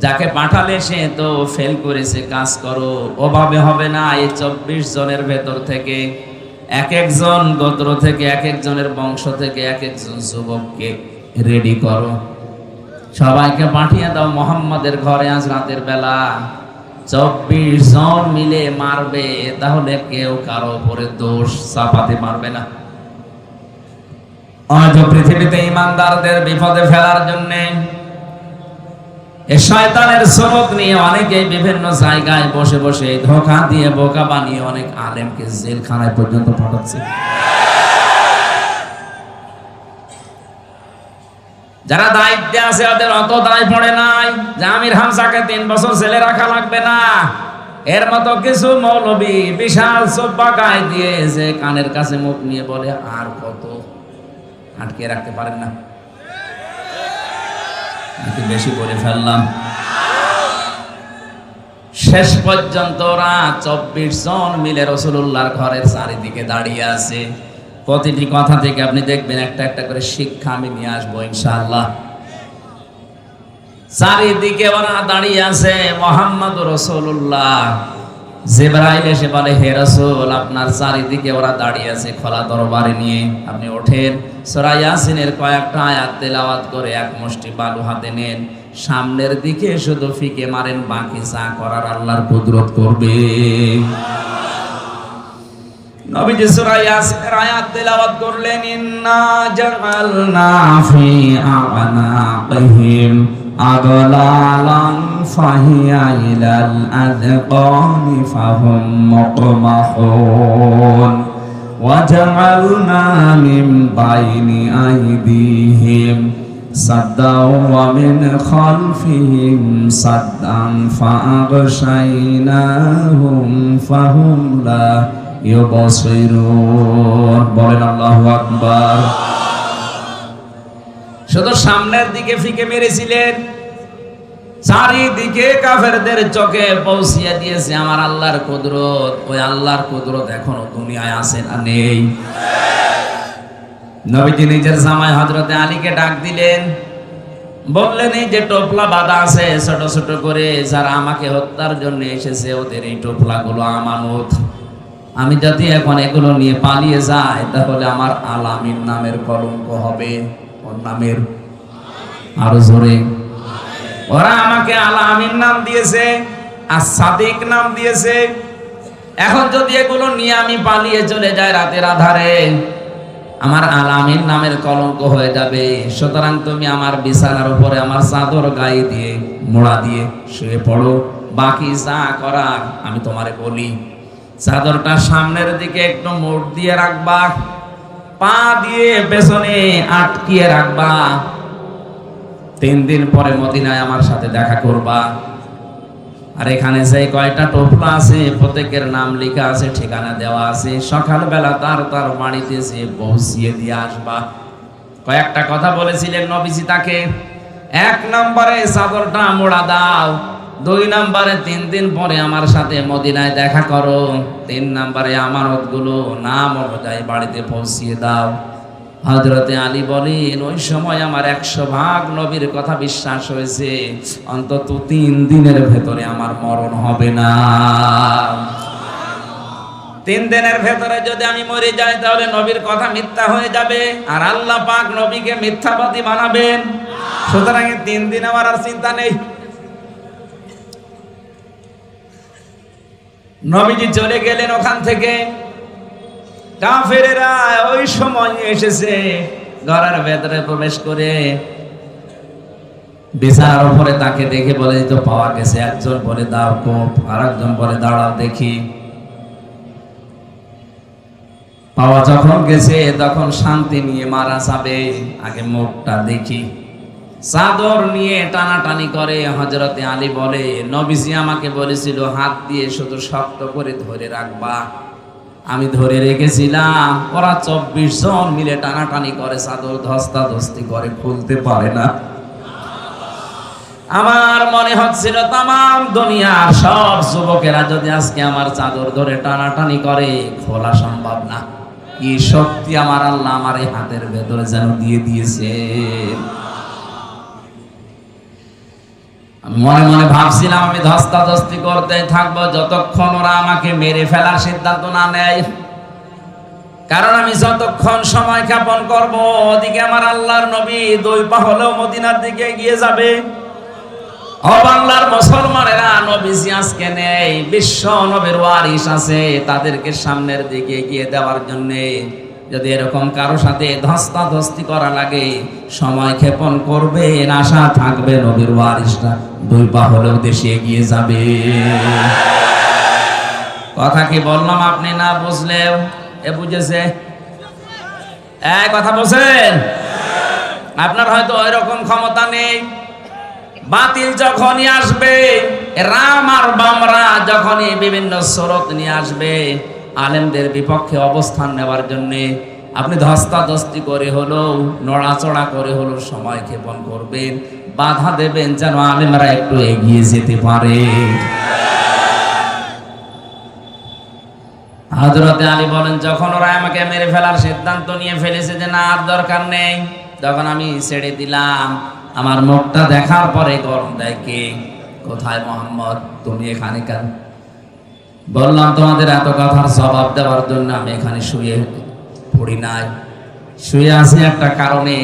যাকে পাঠালে সে তো ফেল করেছে, কাজ করো, ওভাবে হবে না। এই 24 জনের ভেতর থেকে এক একজন গোত্র থেকে, এক একজনের বংশ থেকে এক একজন যুবককে রেডি করো, সবাইকে পাঠিয়ে দাও মোহাম্মদের ঘরে আজ রাতের বেলা। 24 জন মিলে মারবে, তাহলে কেউ কারো উপরে দোষ চাপাতে পারবে না। আজ পৃথিবীতে ইমানদারদের বিপদে ফেলার জন্য এই শয়তানের সুরত নিয়ে অনেকে বিভিন্ন জায়গায় বসে বসে ধোঁকা দিয়ে, বোকা বানিয়ে অনেক আলেমকে জেলখানায় পর্যন্ত পাঠাচ্ছে। যারা দায়িত্বে আছে ওদের অত দায় পড়ে নাই যে আমির হামজাকে 3 বছর জেলে রাখা লাগবে না। এর মতো কিছু মৌলবী বিশাল চোব্বা গায়ে দিয়ে যে কানের কাছে মুখ নিয়ে বলে, আর কত আটকে রাখতে পারেন না। বেশি করে ফেললাম। শেষ পর্যন্ত ওরা 24 জন মিলে রাসূলুল্লাহর ঘরের চারিদিকে দাঁড়িয়ে আছে। প্রতিটি কথা থেকে আপনি দেখবেন একটা একটা করে শিক্ষা আমি নিয়ে আসবো ইনশাআল্লাহ। চারিদিকে ওরা দাঁড়িয়ে আছে, মুহাম্মদুর রাসূলুল্লাহ। জিবরাইল এসে বলে, হে রাসূল, আপনার চারিদিকে ওরা দাঁড়িয়ে আছে খোলা তরবারি নিয়ে, আপনি ওঠেন, সূরা ইয়াসিনের কয়েকটা আয়াত তেলাওয়াত করে এক মুষ্টি বালু হাতে নেন, সামনের দিকে শুধু ফিকে মারেন, বাকি যা করার আল্লাহর কুদরত করবে। নবীজি সূরা ইয়াসিনের আয়াত তেলাওয়াত করলেন, ইন্না জাআলনা ফি আ'নাকিহিম আগলালান ফাহিয়া ইলাল আযকানি ফাহুম মুকমাহুন ওয়া জাআলনা মিন বাইনি আইদিহিম সাদ্দাও ওয়া মিন খালফিহিম সাদ্দান ফাআগশাইনাহুম ফাহুম লা ইউবসিরুন। বলেন আল্লাহু আকবার। শুধু সামনের দিকে ফিকে মেরেছিলেন, চারিদিকে কাফেরদের চোখে পৌঁছিয়ে দিয়েছে আমার আল্লাহর কুদরত। ওই আল্লাহর কুদরত এখনো দুনিয়ায় আছে না নেই? নবীজি নিজের জামাই হযরতে আলীকে ডাক দিলেন, বললেন এই যে টোপলা বাঁধা আছে ছোট ছোট করে, যারা আমাকে হত্যার জন্য এসেছে ওদের এই টোপলাগুলো আমানত। আমি যদি এখন এগুলো নিয়ে পালিয়ে যাই তাহলে আমার আলামিন নামের কলঙ্ক হবে। ওর নামের আরো জোরে, ওরা আমাকে আলামিন নাম দিয়েছে আর সাদিক নাম দিয়েছে। এখন যদি এগুলো নিয়ে আমি পালিয়ে চলে যাই রাতের আধারে, আমার আলামিন নামের কলঙ্ক হয়ে যাবে। সুতরাং তুমি আমার বিছানার উপরে আমার চাদর গায়ে দিয়ে মোড়া দিয়ে শুয়ে পড়ো, বাকি যা করার আমি তোমারে বলি। চাদরটা সামনের দিকে একটু মোড় দিয়ে রাখবা, পা দিয়ে পেছনে আটকিয়ে রাখবা। 3 দিন পরে মদিনায় আমার সাথে দেখা করবা। আর এখানে যে কয়টা টোপলা আছে প্রত্যেকের নাম লেখা আছে, ঠিকানা দেওয়া আছে। সকালবেলা তার বাড়িতে যে পৌঁছিয়ে দিয়ে আসবা। কয়েকটা কথা বলেছিলেন নবীজি তাকে। 1 নম্বরে চাদরটা মোড়া দাও, 2 নম্বরে 3 দিন পরে আমার সাথে মদিনায় দেখা করো, 3 নম্বরে আমানতগুলো নাম অনুযায়ী বাড়িতে পৌঁছিয়ে দাও। হযরতে আলী বলেন ওই সময় আমার 100% নবীর কথা বিশ্বাস হয়েছে, অন্তত 3 দিনের ভেতরে আমার মরণ হবে না। 3 দিনের ভেতরে যদি আমি মরে যাই তাহলে নবীর কথা মিথ্যা হয়ে যাবে, আর আল্লাহ পাক নবীকে মিথ্যাবাদী বানাবেন। সুতরাং 3 দিন আমার আর চিন্তা নেই। নবীজি চলে গেলেন ওখান থেকে। কাফেরেরা ওই সময় এসেছে, ঘরের ভেতরে প্রবেশ করে বিছানার উপরে তাকে দেখে বলে তো পাওয়া গেছে। একজন বলে দাও কোপ, আর একজন বলে দাঁড়াও দেখি। পাওয়া যখন গেছে তখন শান্তি নিয়ে মারা যাবে, আগে মুখটা দেখি। চাদর নিয়ে টানাটানি করে। হযরতে আলী বলে নবীজি আমাকে বলেছিল হাত দিয়ে শুধু শক্ত করে ধরে রাখবা, আমি ধরে রেখেছিলাম। ওরা 24 জন মিলে টানাটানি করে, চাদর ধস্তাধস্তি করে, খুলতে পারে না। আমার মনে হচ্ছিল তামাম দুনিয়ার সব যুবকেরা যদি আজকে আমার চাদর ধরে টানাটানি করে, খোলা সম্ভব না। কি শক্তি আমার আল্লাহ আমার এই হাতের ভেতরে যেন দিয়ে দিয়েছে। আমি মনে মনে ভাবছিলাম আমি ধস্তাধস্তি করতে থাকবো যতক্ষণ ওরা আমাকে মেরে ফেলার সিদ্ধান্ত না নেয়। কারণ আমি যতক্ষণ সময় ক্ষেপণ করব, ওদিকে আমার আল্লাহর নবী 2 পা হলেও মদিনার দিকে এগিয়ে যাবে। ও বাংলার মুসলমানেরা, নবীজি আজকে নেই, বিশ্ব নবীর ওয়ারিস আছে, তাদেরকে সামনের দিকে এগিয়ে দেওয়ার জন্য যদি এরকম কারো সাথে ধস্তাধস্তি করা লাগে, সময় ক্ষেপণ করবে, আশা থাকবে নবীর ওয়ারিসরা 2 পা হলেও দেশে এগিয়ে যাবে। কথা কি বললাম আপনি না বুঝলেও এ বুঝেছে? কথা বলছেন? আপনার হয়তো ওই রকম ক্ষমতা নেই। বাতিল যখনই আসবে, রাম আর বামরা যখনই বিভিন্ন স্রোত নিয়ে আসবে আলেমদের বিপক্ষে অবস্থান নেওয়ার জন্য, আপনি ধস্তাধস্তি করে হলেও নড়াচড়া করে হলেও সময় ক্ষেপণ করবেন, বাধা দেবেন যেন আলেমরা একটু এগিয়ে যেতে পারে। হযরতে আলী বলেন যখন ওরা আমাকে মেরে ফেলার সিদ্ধান্ত নিয়ে ফেলেছে যে না আর দরকার নেই, তখন আমি ছেড়ে দিলাম। আমার মুখটা দেখার পরে গরম দেয় কে? কোথায় মোহাম্মদ, তুমি এখানে কেন? বললাম তোমাদের এত কথার জবাব দেওয়ার জন্য আমি এখানে শুয়ে পড়ি নাই, শুয়ে আছি একটা কারণে।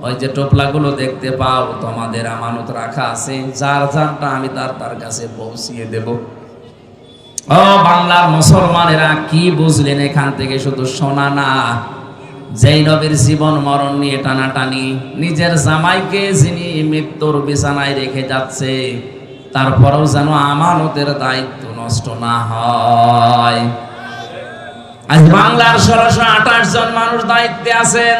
ওই যে টোপলাগুলো দেখতে পাও তোমাদের আমানত রাখা আছে, যার যারটা আমি তার কাছে পৌঁছিয়ে দেব। ও বাংলার মুসলমানেরা, কি বুঝলেন এখান থেকে? শুধু শোনা না, যেই নবীর জীবন মরণ নিয়ে টানাটানি, নিজের জামাইকে যিনি মৃত্যুর বিছানায় রেখে যাচ্ছে, তারপরেও যেন আমানতের দায়িত্ব নষ্ট না হয়। আজ বাংলার 1628 জন মানুষ দায়িত্বে আছেন।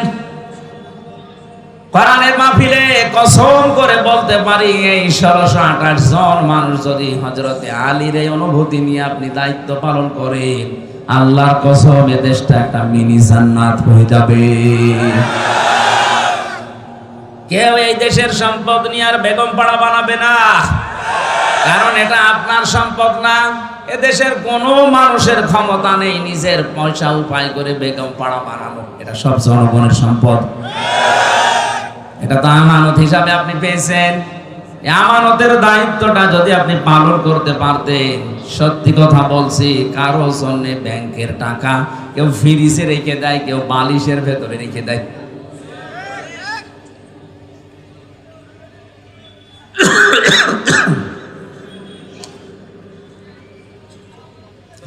কোরআনের মাহফিলে কসম করে বলতে পারি, এই 1628 জন মানুষ যদি হযরতে আলীর এই অনুভূতি নিয়ে আপনি দায়িত্ব পালন করেন, আল্লাহর কসম এ দেশটা একটা মিনি জান্নাত হয়ে যাবে। কেউ এই দেশের সম্পদ নিয়ে আর বেগম পাড়া বানাবে না, কারণ এটা আপনার সম্পদ না। এদেশের কোনো মানুষের ক্ষমতা নেই নিজের পয়সা উপায় করে বেগম পাড়া বানানো। এটা সব জনগণের সম্পদ। এটা তো আমানত হিসাবে আপনি পেয়েছেন। আমানতের দায়িত্বটা যদি আপনি পালন করতে পারতেন, সত্যি কথা বলছি, কারো জন্য ব্যাংকের টাকা কেউ ফ্রিজে রেখে দেয়, কেউ বালিশের ভেতরে রেখে দেয়।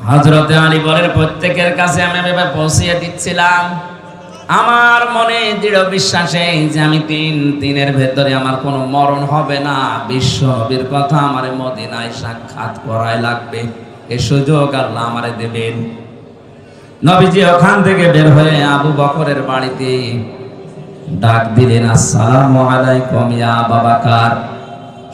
হযরতে আলী বলেন, প্রত্যেকের কাছে আমি এভাবে পৌঁছিয়ে দিচ্ছিলাম আমার মনে দৃঢ় বিশ্বাসে যে আমি 3 দিনের ভেতরে আমার কোনো মরণ হবে না। বিশ্ব নবীর কথা আমারে মদিনায় সাক্ষাৎ করাই লাগবে, এই সুযোগ আল্লাহ আমারে দেবেন। নবীজি ওখান থেকে বের হয়ে আবু বকরের বাড়িতে ডাক দিলেন, আসসালামু আলাইকুম ইয়া আবু বকর।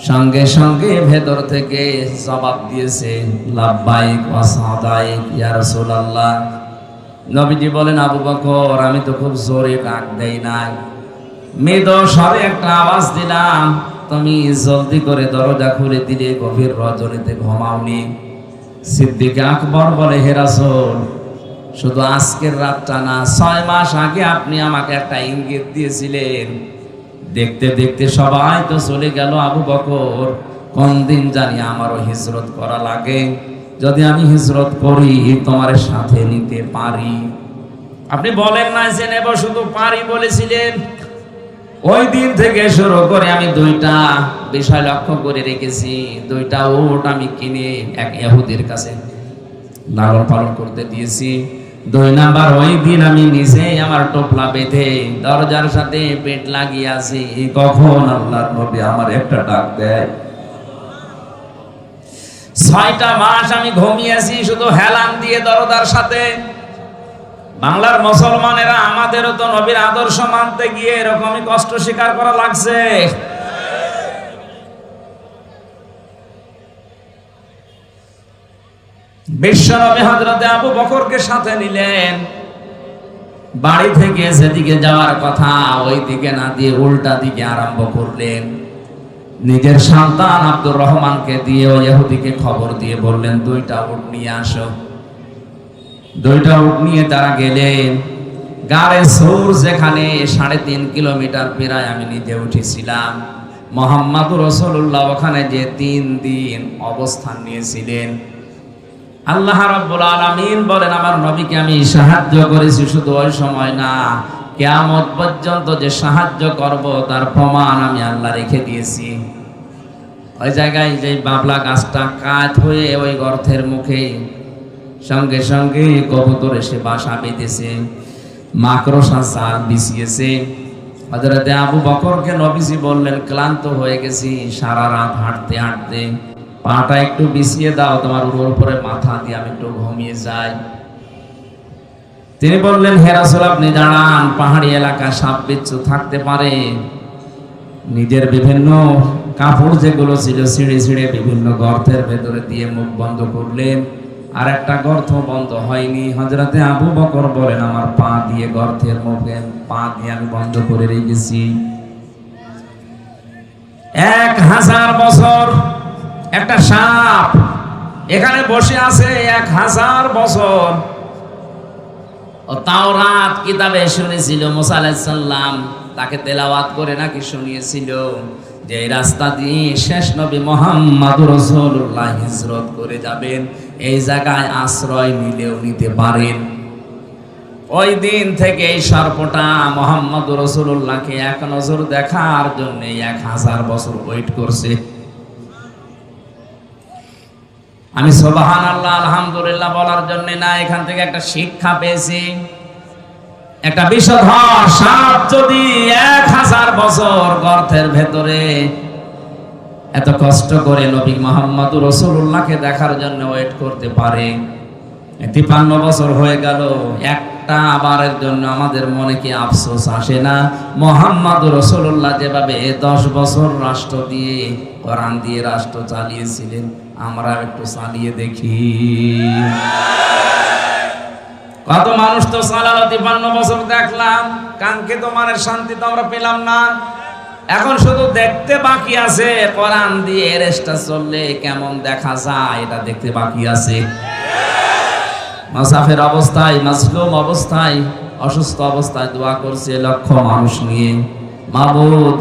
সঙ্গে সঙ্গে ভেতর থেকে জবাব দিয়েছে, লাব্বাইক ওয়া সাদাইক ইয়া রাসূলুল্লাহ। নবীজি বলেন, আবু বকর, আমি তো খুব জোরে ডাক দেই নাই, মৃদু স্বরে একটা আওয়াজ দিলাম, তুমি জলদি করে দরজা খুলে দিলে, গভীর রজনীতে ঘুমাওনি। সিদ্দিক আকবর বলে, হে রাসূল, শুধু আজকের রাতটা না, 6 মাস আগে আপনি আমাকে একটা ইঙ্গিত দিয়েছিলেন। দেখতে দেখতে সবাই তো চলে গেল আবু বকর, কোন দিন জানি আমারও হিজরত করা লাগে, যদি আমি হিজরত করি তোমার সাথে নিতে পারি। আপনি বলেন না যে নেব, শুধু পারি বলেছিলেন। ওই দিন থেকে শুরু করে আমি 2টা বিষয় লক্ষ্য করে রেখেছি। 2টা উট আমি কিনে এক ইহুদির কাছে লালন পালন করতে দিয়েছি। 2 নাম্বার, ওই দিন আমি নিজে আমার টোপলা বেঁধে দরজার সাথে পেট লাগিয়ে আছি, কখন আল্লাহর নবী আমার একটা ডাক দেয়। 6টা মাস আমি ঘুমিয়েছি শুধু হেলান দিয়ে দরজার সাথে। বাংলার মুসলমানেরা, আমাদেরও তো নবীর আদর্শ মানতে গিয়ে এরকমই কষ্ট স্বীকার করা লাগছে। বিশ্বনবী হযরতে আবু বকরকে সাথে নিলেন। বাড়ি থেকে যেদিকে যাওয়ার কথা ওই দিকে না দিয়ে উল্টা দিকে আরম্ভ করলেন। নিজের সন্তান আব্দুর রহমানকে দিয়ে ওই ইহুদিকে খবর দিয়ে বললেন, 2টা উট নিয়ে আসো। 2টা উট নিয়ে তারা গেলেন। গাড়ে সূর, যেখানে 3.5 কিলোমিটার প্রায় আমি নিজে উঠেছিলাম। মুহাম্মদুর রাসূলুল্লাহ ওখানে যে 3 দিন অবস্থান নিয়েছিলেন। আল্লাহ রাব্বুল আলামিন বলেন, আমার নবীকে আমি সাহায্য করেছি, শুধু ওই সময় না, কিয়ামত পর্যন্ত যে সাহায্য করব তার প্রমাণ আমি আল্লাহ রেখে দিয়েছি। ওই জায়গায় যে বাবলা গাছটা কাঠ হয়ে ওই গর্তের মুখে সঙ্গে সঙ্গে কবুতর এসে বাসা বেঁধেছে, মাকড়সা জাল বিছিয়েছে। হযরতে আবু বকরকে নবীজি বললেন, ক্লান্ত হয়ে গেছি সারা রাত হাঁটতে হাঁটতে, পাটা একটু বিছিয়ে দাও, তোমার উপরে মাথা দিয়ে আমি একটু ঘুমিয়ে যাই। তিনি বললেন, হে রাসূল, আপনি দাঁড়ান, পাহাড়ি এলাকা সাপ বিচ্ছু থাকতে পারে। নিজের বিভিন্ন কাপড় যেগুলো ছিল ছিঁড়ে ছিঁড়ে বিভিন্ন গর্তের ভেতরে দিয়ে মুখ বন্ধ করলেন, আর একটা গর্ত বন্ধ হয়নি। হযরতে আবু বকর বলেন, আমার পা দিয়ে গর্তের মুখে পা দিয়ে আমি বন্ধ করে রেখেছি। 1000 বছর একটা সাপ এখানে বসে আছে, 1000 বছর। ও তাওরাত কিতাবে শুনেছিল, মুসা আলাইহিস সালাম তাকে তেলাওয়াত করে নাকি শুনিয়েছিল যে এই রাস্তা দিয়ে শেষ নবী মুহাম্মদুর রাসূলুল্লাহ হিজরত করে যাবেন, এই জায়গায় আশ্রয় নিলেও নিতে পারেন। ওই দিন থেকে এই সর্পটা মুহাম্মদুর রাসূলুল্লাহকে এক নজর দেখার জন্য 1000 বছর ওয়েট করছে। আমি সুবহানাল্লাহ আলহামদুলিল্লাহ বলার জন্য না, এখান থেকে একটা শিক্ষা পেয়েছি। একটা বিষধর সাপ যদি 1000 বছর গর্তের ভেতরে এত কষ্ট করে নবী মুহাম্মদুর রাসূলুল্লাহকে দেখার জন্য ওয়েট করতে পারে, 53 বছর হয়ে গেল, একটা বারের জন্য আমাদের মনে কি আফসোস আসে না? মুহাম্মদুর রাসূলুল্লাহ যেভাবে 10 বছর রাষ্ট্র দিয়ে কোরআন দিয়ে রাষ্ট্র চালিয়েছিলেন, আমরা একটু চালিয়ে দেখি। কত মানুষ তো চালালো, 53 বছর দেখলাম, কাঙ্ক্ষিত মানের শান্তি তো আমরা পেলাম না। এখন শুধু দেখতে বাকি আছে, কোরআন দিয়ে রেস্টা চললে কেমন দেখা যায় এটা দেখতে বাকি আছে। মুসাফির অবস্থায়, মাজলুম অবস্থায়, অসুস্থ অবস্থায় দোয়া করছে লক্ষ মানুষ নিয়ে, মাবুদ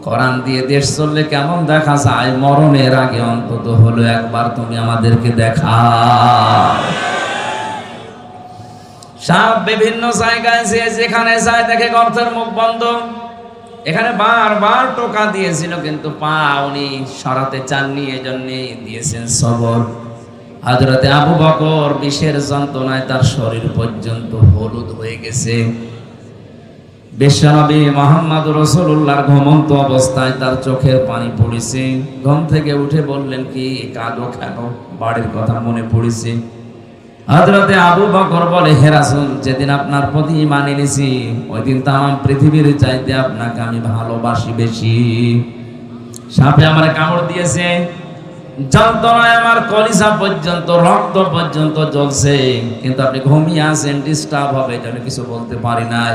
কোরআন দিয়ে দেশ চললে কেমন দেখা যায়, মরণের আগে অন্তত হলো একবার তুমি আমাদেরকে দেখা। সব বিভিন্ন জায়গায় যেখানে যায় দেখে গর্তের মুখ বন্ধ। এখানে বারবার টোকা দিয়েছিল কিন্তু পা উনি সরাতে চাননি, এজন্য দিয়েছেন সবর। হযরতে আবু বকর বিষের যন্ত্রণায় তার শরীর পর্যন্ত হলুদ হয়ে গেছে। বিশ্বনবী মুহাম্মদ রাসূলুল্লাহর ঘুমন্ত অবস্থায় তার চোখের পানি পড়েছে। ঘুম থেকে উঠে বললেন, কি কাঁদো কেন? বাড়ির কথা মনে পড়েছে। হযরতে আবু বকর বলে, হে রাসূল, যেদিন আপনার প্রতি ঈমান এনেছি ওই দিন তামাম পৃথিবীর চাইতে আপনাকে আমি ভালোবাসি বেশি। সাপে আমার কামড় দিয়েছে, যন্ত্রণায় আমার কলিজা পর্যন্ত, রক্ত পর্যন্ত জ্বলছে, কিন্তু আপনি ঘুমিয়ে আছেন, ডিস্টার্ব হবে জন্য কিছু বলতে পারি নাই।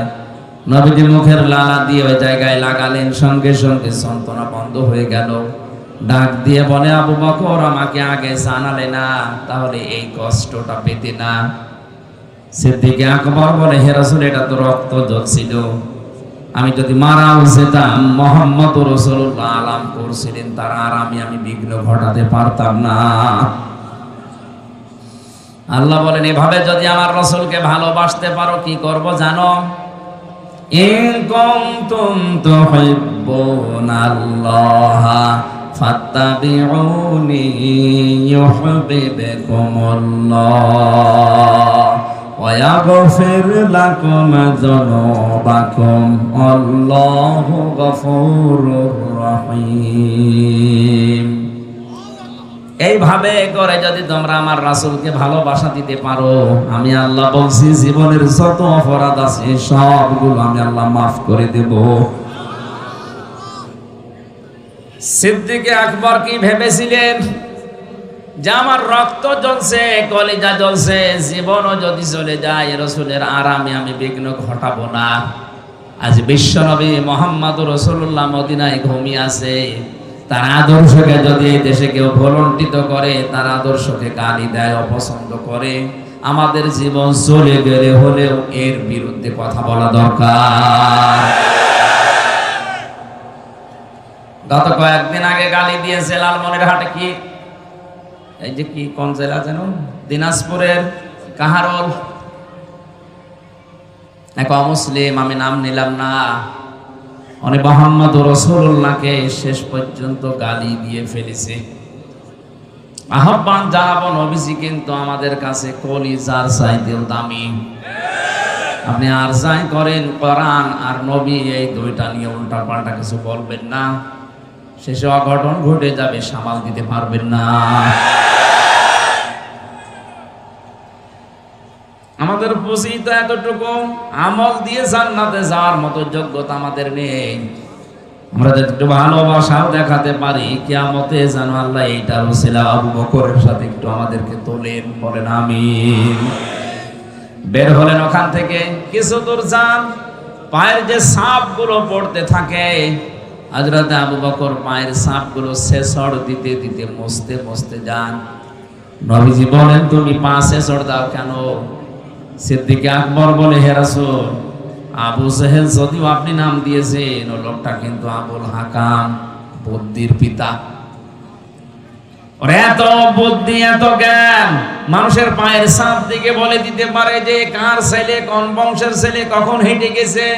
নবীজি মুখের লালা দিয়ে ওই জায়গায় লাগালেন, সঙ্গে সঙ্গে যন্ত্রণা বন্ধ হয়ে গেল। ডাক দিয়ে বলে, আবু বকর আমাকে আগে জানালে না, তাহলে এই কষ্টটা পেতে না। সিদ্দিক আকবর বলে, হে রাসূল, এটা তো রক্ত জ্বলছিল, আমি যদি মারাও যেতাম মুহাম্মদ রাসূলুল্লাহ আলাম করছিলেন তার আরামে আমি বিঘ্ন ঘটাতে পারতাম না। আল্লাহ বলেন, এভাবে যদি আমার রাসূলকে ভালোবাসতে পারো কি করব জানো? ইন কুনতুম তুহিব্বুনাল্লাহ ফাত্তাবিউনি ইউহিব্বুকুমুল্লাহ ওয়া ইয়াগফির লাকুম যুনুবাকুম আল্লাহু গফুরুর রহিম। এইভাবে করে যদি তোমরা আমার রাসূলকে ভালোবাসা দিতে পারো, আমি আল্লাহ বলছি জীবনের যত অপরাধ আছে সবগুলো আমি আল্লাহ মাফ করে দেব। সিদ্দিক আকবর কি ভেবেছিলেন যে আমার রক্ত জ্বলছে, কলিজা জ্বলছে, জীবনও যদি চলে যায় রাসূলের আরামে আমি বিঘ্ন ঘটাবো না। আজ বিশ্বনবী মুহাম্মদ রাসূলুল্লাহ মদিনায় ঘুমিয়ে আছে, তার আদর্শকে যদি এই দেশে কেউ ভুলণ্ঠিত করে, তার আদর্শকে গালি দেয়, অপছন্দ করে, আমাদের জীবন চলে গেলে হলেও এর বিরুদ্ধে কথা বলা দরকার। গত কয়েকদিন আগে গালি দিয়েছে লালমনিরহাটে, কি এই যে কি কোন জেলা যেন, দিনাজপুরের কাহারোল এক অমুসলিম, আমি নাম নিলাম না, উনি মুহাম্মদ রাসূলুল্লাহকে শেষ পর্যন্ত গালি দিয়ে ফেলেছে। আহ্বান জানাবো, নবীজি কিন্তু আমাদের কাছে কলিজার চাইতেও দামি। আপনি আর যাই করেন, কোরআন আর নবী এই দুইটা নিয়ে উল্টা পাল্টা কিছু বলবেন না, শেষে অঘটন ঘটে যাবে, সামাল দিতে পারবেন না। আমাদের পুঁজি তো এতটুকু, আমল দিয়ে জান্নাতে যাওয়ার মতো যোগ্যতা আমাদের নেই। আমরা যদি একটু ভালোবাসাও দেখাতে পারি, কিয়ামতে যেন আল্লাহ এইটার ওসিলা আবু বকরের সাথে একটু আমাদেরকে তোলেন, বলেন আমিন। বের হলেন ওখান থেকে, কিছু দূর যান, পায়ের যে সাপগুলো পড়তে থাকে, হযরত আবু বকর পায়ের সাপগুলো ছেঁচড় দিতে দিতে মুছতে মুছতে যান। নবীজি বলেন, তুমি পা ছেঁচড় দাও কেন? সিদ্দিক আকবর বলে, হে রাসূল, আবু জেহেল যদিও আপনি নাম দিয়েছেন, ও লোকটা কিন্তু আবুল হাকাম, বুদ্ধির পিতা। ওর এত বুদ্ধি, এত জ্ঞান, মানুষের পায়ের ছাপ দিকে বলে দিতে পারে যে কার ছেলে, কোন বংশের ছেলে, কখন হেঁটে গেছে।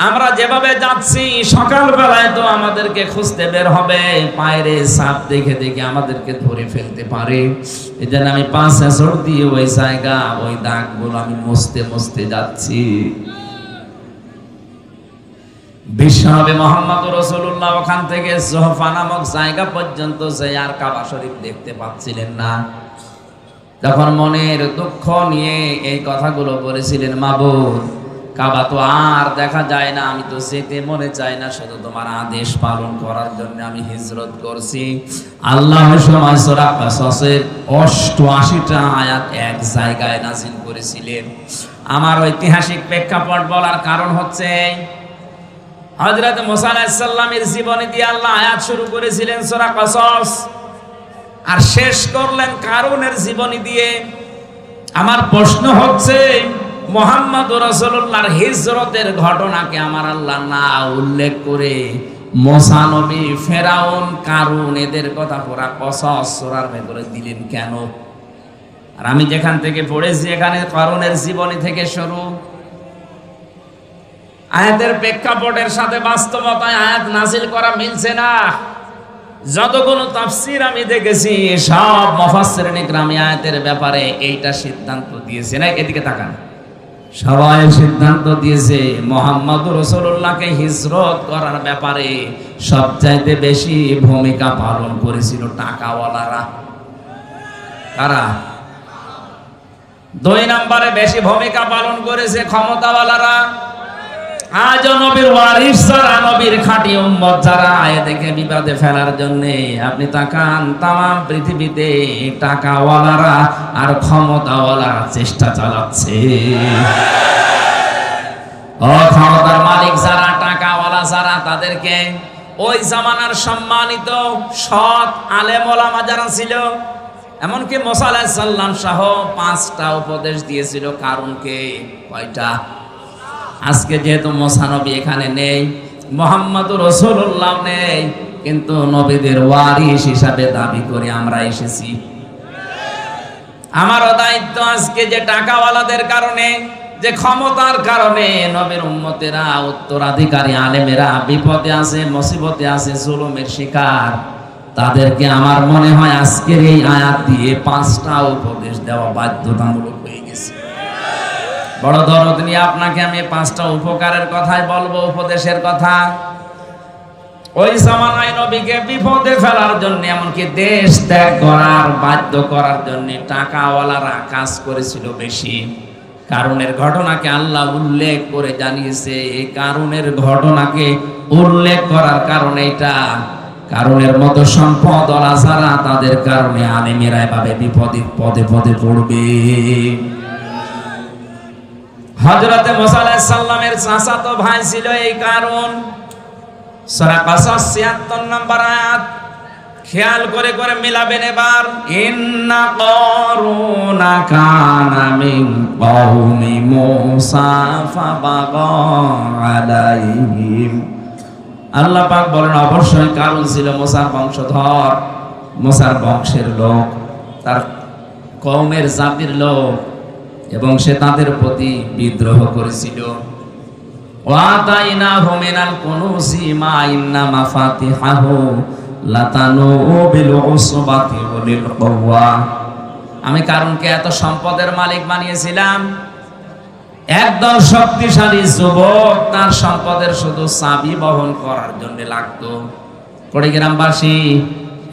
আমরা যেভাবে যাচ্ছি সকাল বেলায় তো আমাদেরকে খুঁজতে বের হবে, পায়ের ছাপ দেখে দেখে আমাদেরকে ধরে ফেলতে পারে। এজন্য আমি পা ছেঁচড় দিয়ে ওই জায়গা, ওই দাগগুলো আমি মুছতে মুছতে যাচ্ছি। বিশ্বনবী মুহাম্মদ রাসূলুল্লাহ ওখান থেকে জোহফা নামক জায়গা পর্যন্ত যে আর কাবা শরীফ দেখতে পাচ্ছিলেন না। তখন মনের দুঃখ নিয়ে এই কথাগুলো বলেছিলেন, মাবুদ, কাবা তো আর দেখা যায় না, আমি তো যেতে মনে চাই না, শুধু তোমার আদেশ পালন করার জন্য আমি হিজরত করছি। আল্লাহ সময় সূরা কাসাসের 88টা আয়াত এক জায়গায় নাযিল করেছিলেন। আমার ঐতিহাসিক প্রেক্ষাপট বলার কারণ হচ্ছে, হযরত মুসা আলাইহিস সালামের জীবনী দিয়ে আল্লাহ আয়াত শুরু করেছিলেন সূরা কসস, আর শেষ করলেন কারুনের জীবনী দিয়ে। আমার প্রশ্ন হচ্ছে, মুহাম্মদুর রাসূলুল্লাহর হিজরতের ঘটনাকে আমার আল্লাহ না উল্লেখ করে মুসা নবী, ফেরাউন, কারুন এদের কথা পুরা কসস সূরার ভেতরে দিলেন কেন? আর আমি যেখান থেকে পড়েছি এখানে কারুনের জীবনী থেকে শুরু। আয়াতের প্রেক্ষাপটের সাথে বাস্তবতায় আয়াত নাযিল করা মিলছে না। যতগুলো তাফসীর আমি দেখেছি সব মুফাসসিরিন ইকরাম আয়াতের ব্যাপারে এইটা সিদ্ধান্ত দিয়েছে না, এদিকে তাকান, সবাই সিদ্ধান্ত দিয়েছে মুহাম্মদুর রাসূলুল্লাহকে হিজরত করার ব্যাপারে সবচাইতে বেশি ভূমিকা পালন করেছিল টাকাওয়ালারা। কারা? 2 নম্বরে বেশি ভূমিকা পালন করেছে ক্ষমতাওয়ালারা। আজ নবীর ওয়ারিস যারা, নবীর খাঁটি উম্মত যারা, এদেরকে বিপদে ফেলার জন্য আপনি তাকান, তামাম পৃথিবীতে টাকাওয়ালারা আর ক্ষমতাওয়ালারা চেষ্টা চালাচ্ছে। ও ক্ষমতার মালিক যারা, টাকাওয়ালা যারা, তাদেরকে ওই জামানার সম্মানিত সৎ আলেম ওলামা যারা ছিল, এমনকি মুসা আলাইহিস সালাম সহ 5টা উপদেশ দিয়েছিল কারুনকে। কয়টা? আজকে যেহেতু মুসা নবী এখানে নেই, মুহাম্মদুর রাসূলুল্লাহ নেই, কিন্তু নবীদের ওয়ারিস হিসাবে দাবি করে আমরা এসেছি। আমারও দায়িত্ব আজকে যে টাকাওয়ালাদের কারণে, যে ক্ষমতার কারণে নবীর উম্মতেরা, উত্তরাধিকারী আলেমেরা বিপদে আছে, মুসিবতে আছে, জুলুমের শিকার, তাদেরকে আমার মনে হয় আজকের এই আয়াত দিয়ে 5টা উপদেশ দেওয়া বাধ্যতামূলক হয়ে গেছে। বড় দরদ নিয়ে আপনাকে আমি 5টা উপকারের কথাই বলবো, উপদেশের কথা। ওই জামানায় নবীকে বিপদে ফেলার জন্য, এমনকি দেশ ত্যাগ করার বাধ্য করার জন্য টাকাওয়ালারা কাজ করেছিল বেশি। কারুনের ঘটনাকে আল্লাহ উল্লেখ করে জানিয়েছে। এই কারুনের ঘটনাকে উল্লেখ করার কারণে এটা, কারুনের মতো সম্পদওয়ালা যারা, তাদের কারণে আলেমেরা এভাবে বিপদে পদে পদে পড়বে। হযরতে মুসা আলাইহিস সালামের চাচাতো ভাই ছিল এই কারুন। সূরা কসস ৭৬ নম্বর আয়াত খেয়াল করে করে মিলাবেন এবার। ইন্না কারুনা কানা মিন কওমি মুসা ফাবাগা আলাইহিম। আল্লাহ পাক বলেন, অবশ্যই কারুন ছিল মুসার বংশধর, মুসার বংশের লোক, তার কওমের জাতির লোক, এবং সে তাদের প্রতি বিদ্রোহ করেছিল। ওয়াতাইনাহু মিনাল কুনুজি মা ইন্না মাফাতিহাহু লাতানু বিল উসবাতি ওয়ালিল কুওয়া। আমি কারুনকে এত সম্পদের মালিক বানিয়েছিলাম, একদল শক্তিশালী যুবক তার সম্পদের শুধু চাবি বহন করার জন্য লাগতো। কুড়িগ্রামবাসী,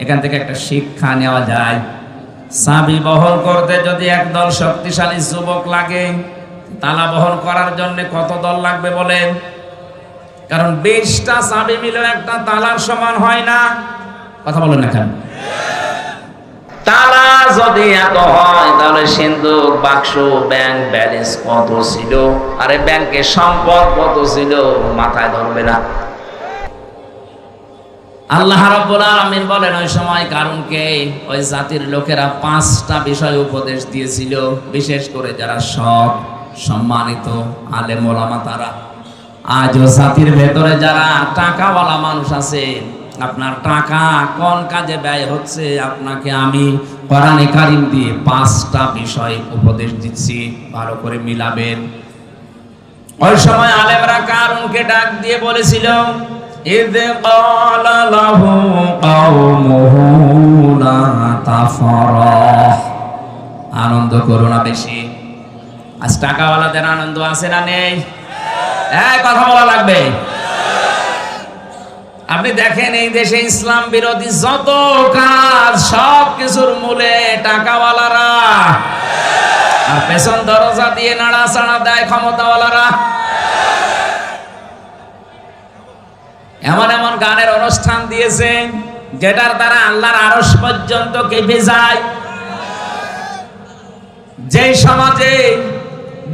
এখান থেকে একটা শিক্ষা নেওয়া যায়। চাবি বহন করতে যদি একদল শক্তিশালী যুবক লাগে, তালা বহন করার জন্য কত দল লাগবে বলেন? কারণ 20টা চাবি মিলে একটা তালার সমান হয় না। কথা বলেন না কেন? তালা যদি এত হয়, তাহলে সিন্ধুক, বাক্স, ব্যাংক ব্যালেন্স কত ছিল, আরে ব্যাংকে সম্পদ কত ছিল, মাথায় ধরবে না। আল্লাহ রাব্বুল আলামিন বলেন, ওই সময় কারুনকে ওই জাতির লোকেরা 5টা বিষয় উপদেশ দিয়েছিল, বিশেষ করে যারা সৎ সম্মানিত আলেম ওলামা তারা। আজও জাতির ভেতরে যারা টাকাওয়ালা মানুষ আছে, আপনার টাকা কোন কাজে ব্যয় হচ্ছে, আপনাকে আমি কোরআনে কারীম দিয়ে 5টা বিষয় উপদেশ দিচ্ছি, ভালো করে মিলাবেন। ওই সময় আলেমরা কারুনকে ডাক দিয়ে বলেছিল, ইয ক্বালা লাহু কওমুহু লা তাফরাহ। আনন্দ করো না বেশি। আজ টাকাওয়ালাদের আনন্দ আছে না নেই? কথা বলা লাগবে। আপনি দেখেন, এই দেশে ইসলাম বিরোধী যত কাজ, সব কিছুর মূলে টাকাওয়ালারা, আর পেছন দরজা দিয়ে নাড়াচাড়া দেয় ক্ষমতাওয়ালারা। এমন এমন গানের অনুষ্ঠান দিয়েছে যেটার দ্বারা আল্লাহর আরশ পর্যন্ত কেঁপে যায়। যেই সমাজে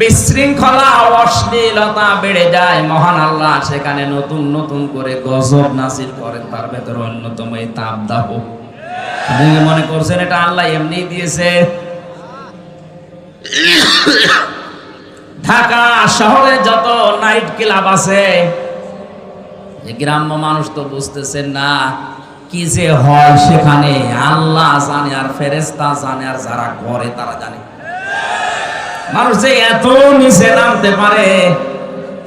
বিশৃঙ্খলা অশ্লীলতা বেড়ে যায়, মহান আল্লাহ সেখানে নতুন নতুন করে গজব নাযিল করেন। তার ভেতরে অন্যতম এই তাপদাহ। আপনি মনে করছেন এটা আল্লাহ এমনি দিয়েছে? ঢাকা শহরে যত নাইট ক্লাব আছে, গ্রাম্য মানুষ তো বুঝতেছেন না কি যে হয় সেখানে। আল্লাহ জানে, আর ফেরেশতা জানে, আর যারা করে তারা জানে। মানুষ যে এত নিচে নামতে পারে,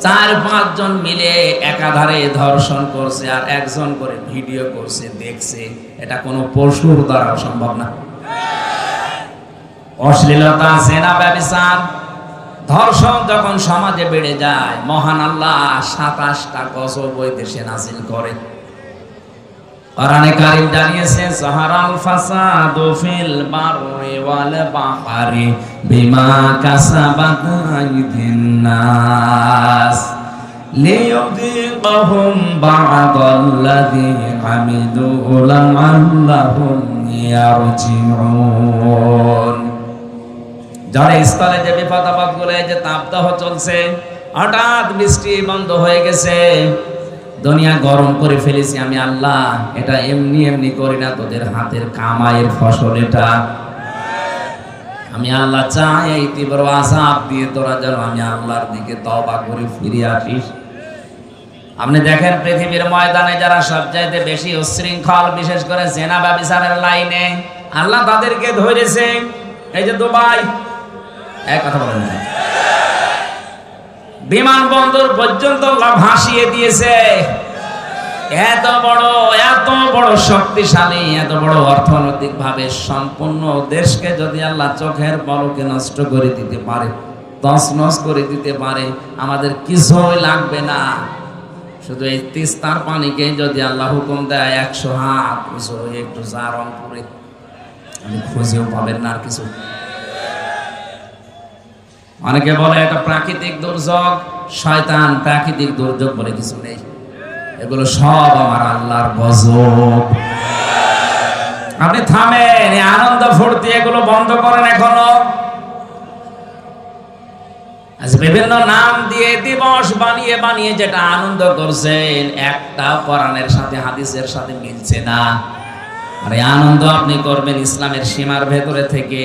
4-5 জন মিলে একাধারে ধর্ষণ করছে, আর একজন করে ভিডিও করছে, দেখছে। এটা কোনো পশুর দ্বারা সম্ভব না। অশ্লীলতা, জেনা, ব্যভিচার, ধর্ষণ যখন সমাজে বেড়ে যায়, মহান আল্লাহ 27টা গজব ওই দেশে নাযিল করে। কোরআনে কারীম জানিয়েছে, যাহারাল ফাসাদু ফিল বাররি ওয়াল বাহরি বিমা কাসাবাত আইদিন নাস লিয়ুযিকাহুম বা'দাল্লাযী আমিলু লা'আল্লাহুম ইয়ারজিউন। যারা স্থলে যে বিপদ আপদ গুলো, যে তাপদাহ চলছে, হঠাৎ বৃষ্টি বন্ধ হয়ে গেছে, দুনিয়া গরম করে ফেলেছি, আমি আল্লাহ এটা এমনি এমনি করি না, তোদের হাতের কামাইয়ের ফসল এটা। আমি আল্লাহ চাই এই তীব্র আযাব দিয়ে তোরা যেন আমি আল্লাহর দিকে তওবা করে ফিরে আসিস। আপনি দেখেন পৃথিবীর ময়দানে যারা সবচাইতে বেশি উচ্ছৃঙ্খল, বিশেষ করে জেনা ব্যভিচারের লাইনে, আল্লাহ তাদেরকে ধরেছে। এই যে দুবাই, এক কথা বলেন না, বিমানবন্দর পর্যন্ত ভাসিয়ে দিয়েছে। এত বড় শক্তিশালী, এত বড় অর্থনৈতিক ভাবে সম্পূর্ণ দেশকে যদি আল্লাহ চোখের পলকে নষ্ট করে দিতে পারে, তছনছ করে দিতে পারে, আমাদের কিছুই লাগবে না। শুধু এই তিস্তার পানিকে যদি আল্লাহ হুকুম দেয় 100 হাত উঁচু হয়ে একটু যা রংপুরে, আপনি খুঁজেও পাবেন না আর কিছু। অনেকে বলে এটা প্রাকৃতিক দুর্যোগ, শয়তান। প্রাকৃতিক দুর্যোগ বলে কিছু নেই, এগুলো সব আমার আল্লাহর গজব। আপনি থামেন, এই আনন্দ ফুর্তি এগুলো বন্ধ করেন এখনো। আজ বিভিন্ন নাম দিয়ে দিবস বানিয়ে বানিয়ে যেটা আনন্দ করছেন, একটা কোরআনের সাথে হাদিসের সাথে মিলছে না। আর এই আনন্দ আপনি করবেন ইসলামের সীমার ভেতরে থেকে।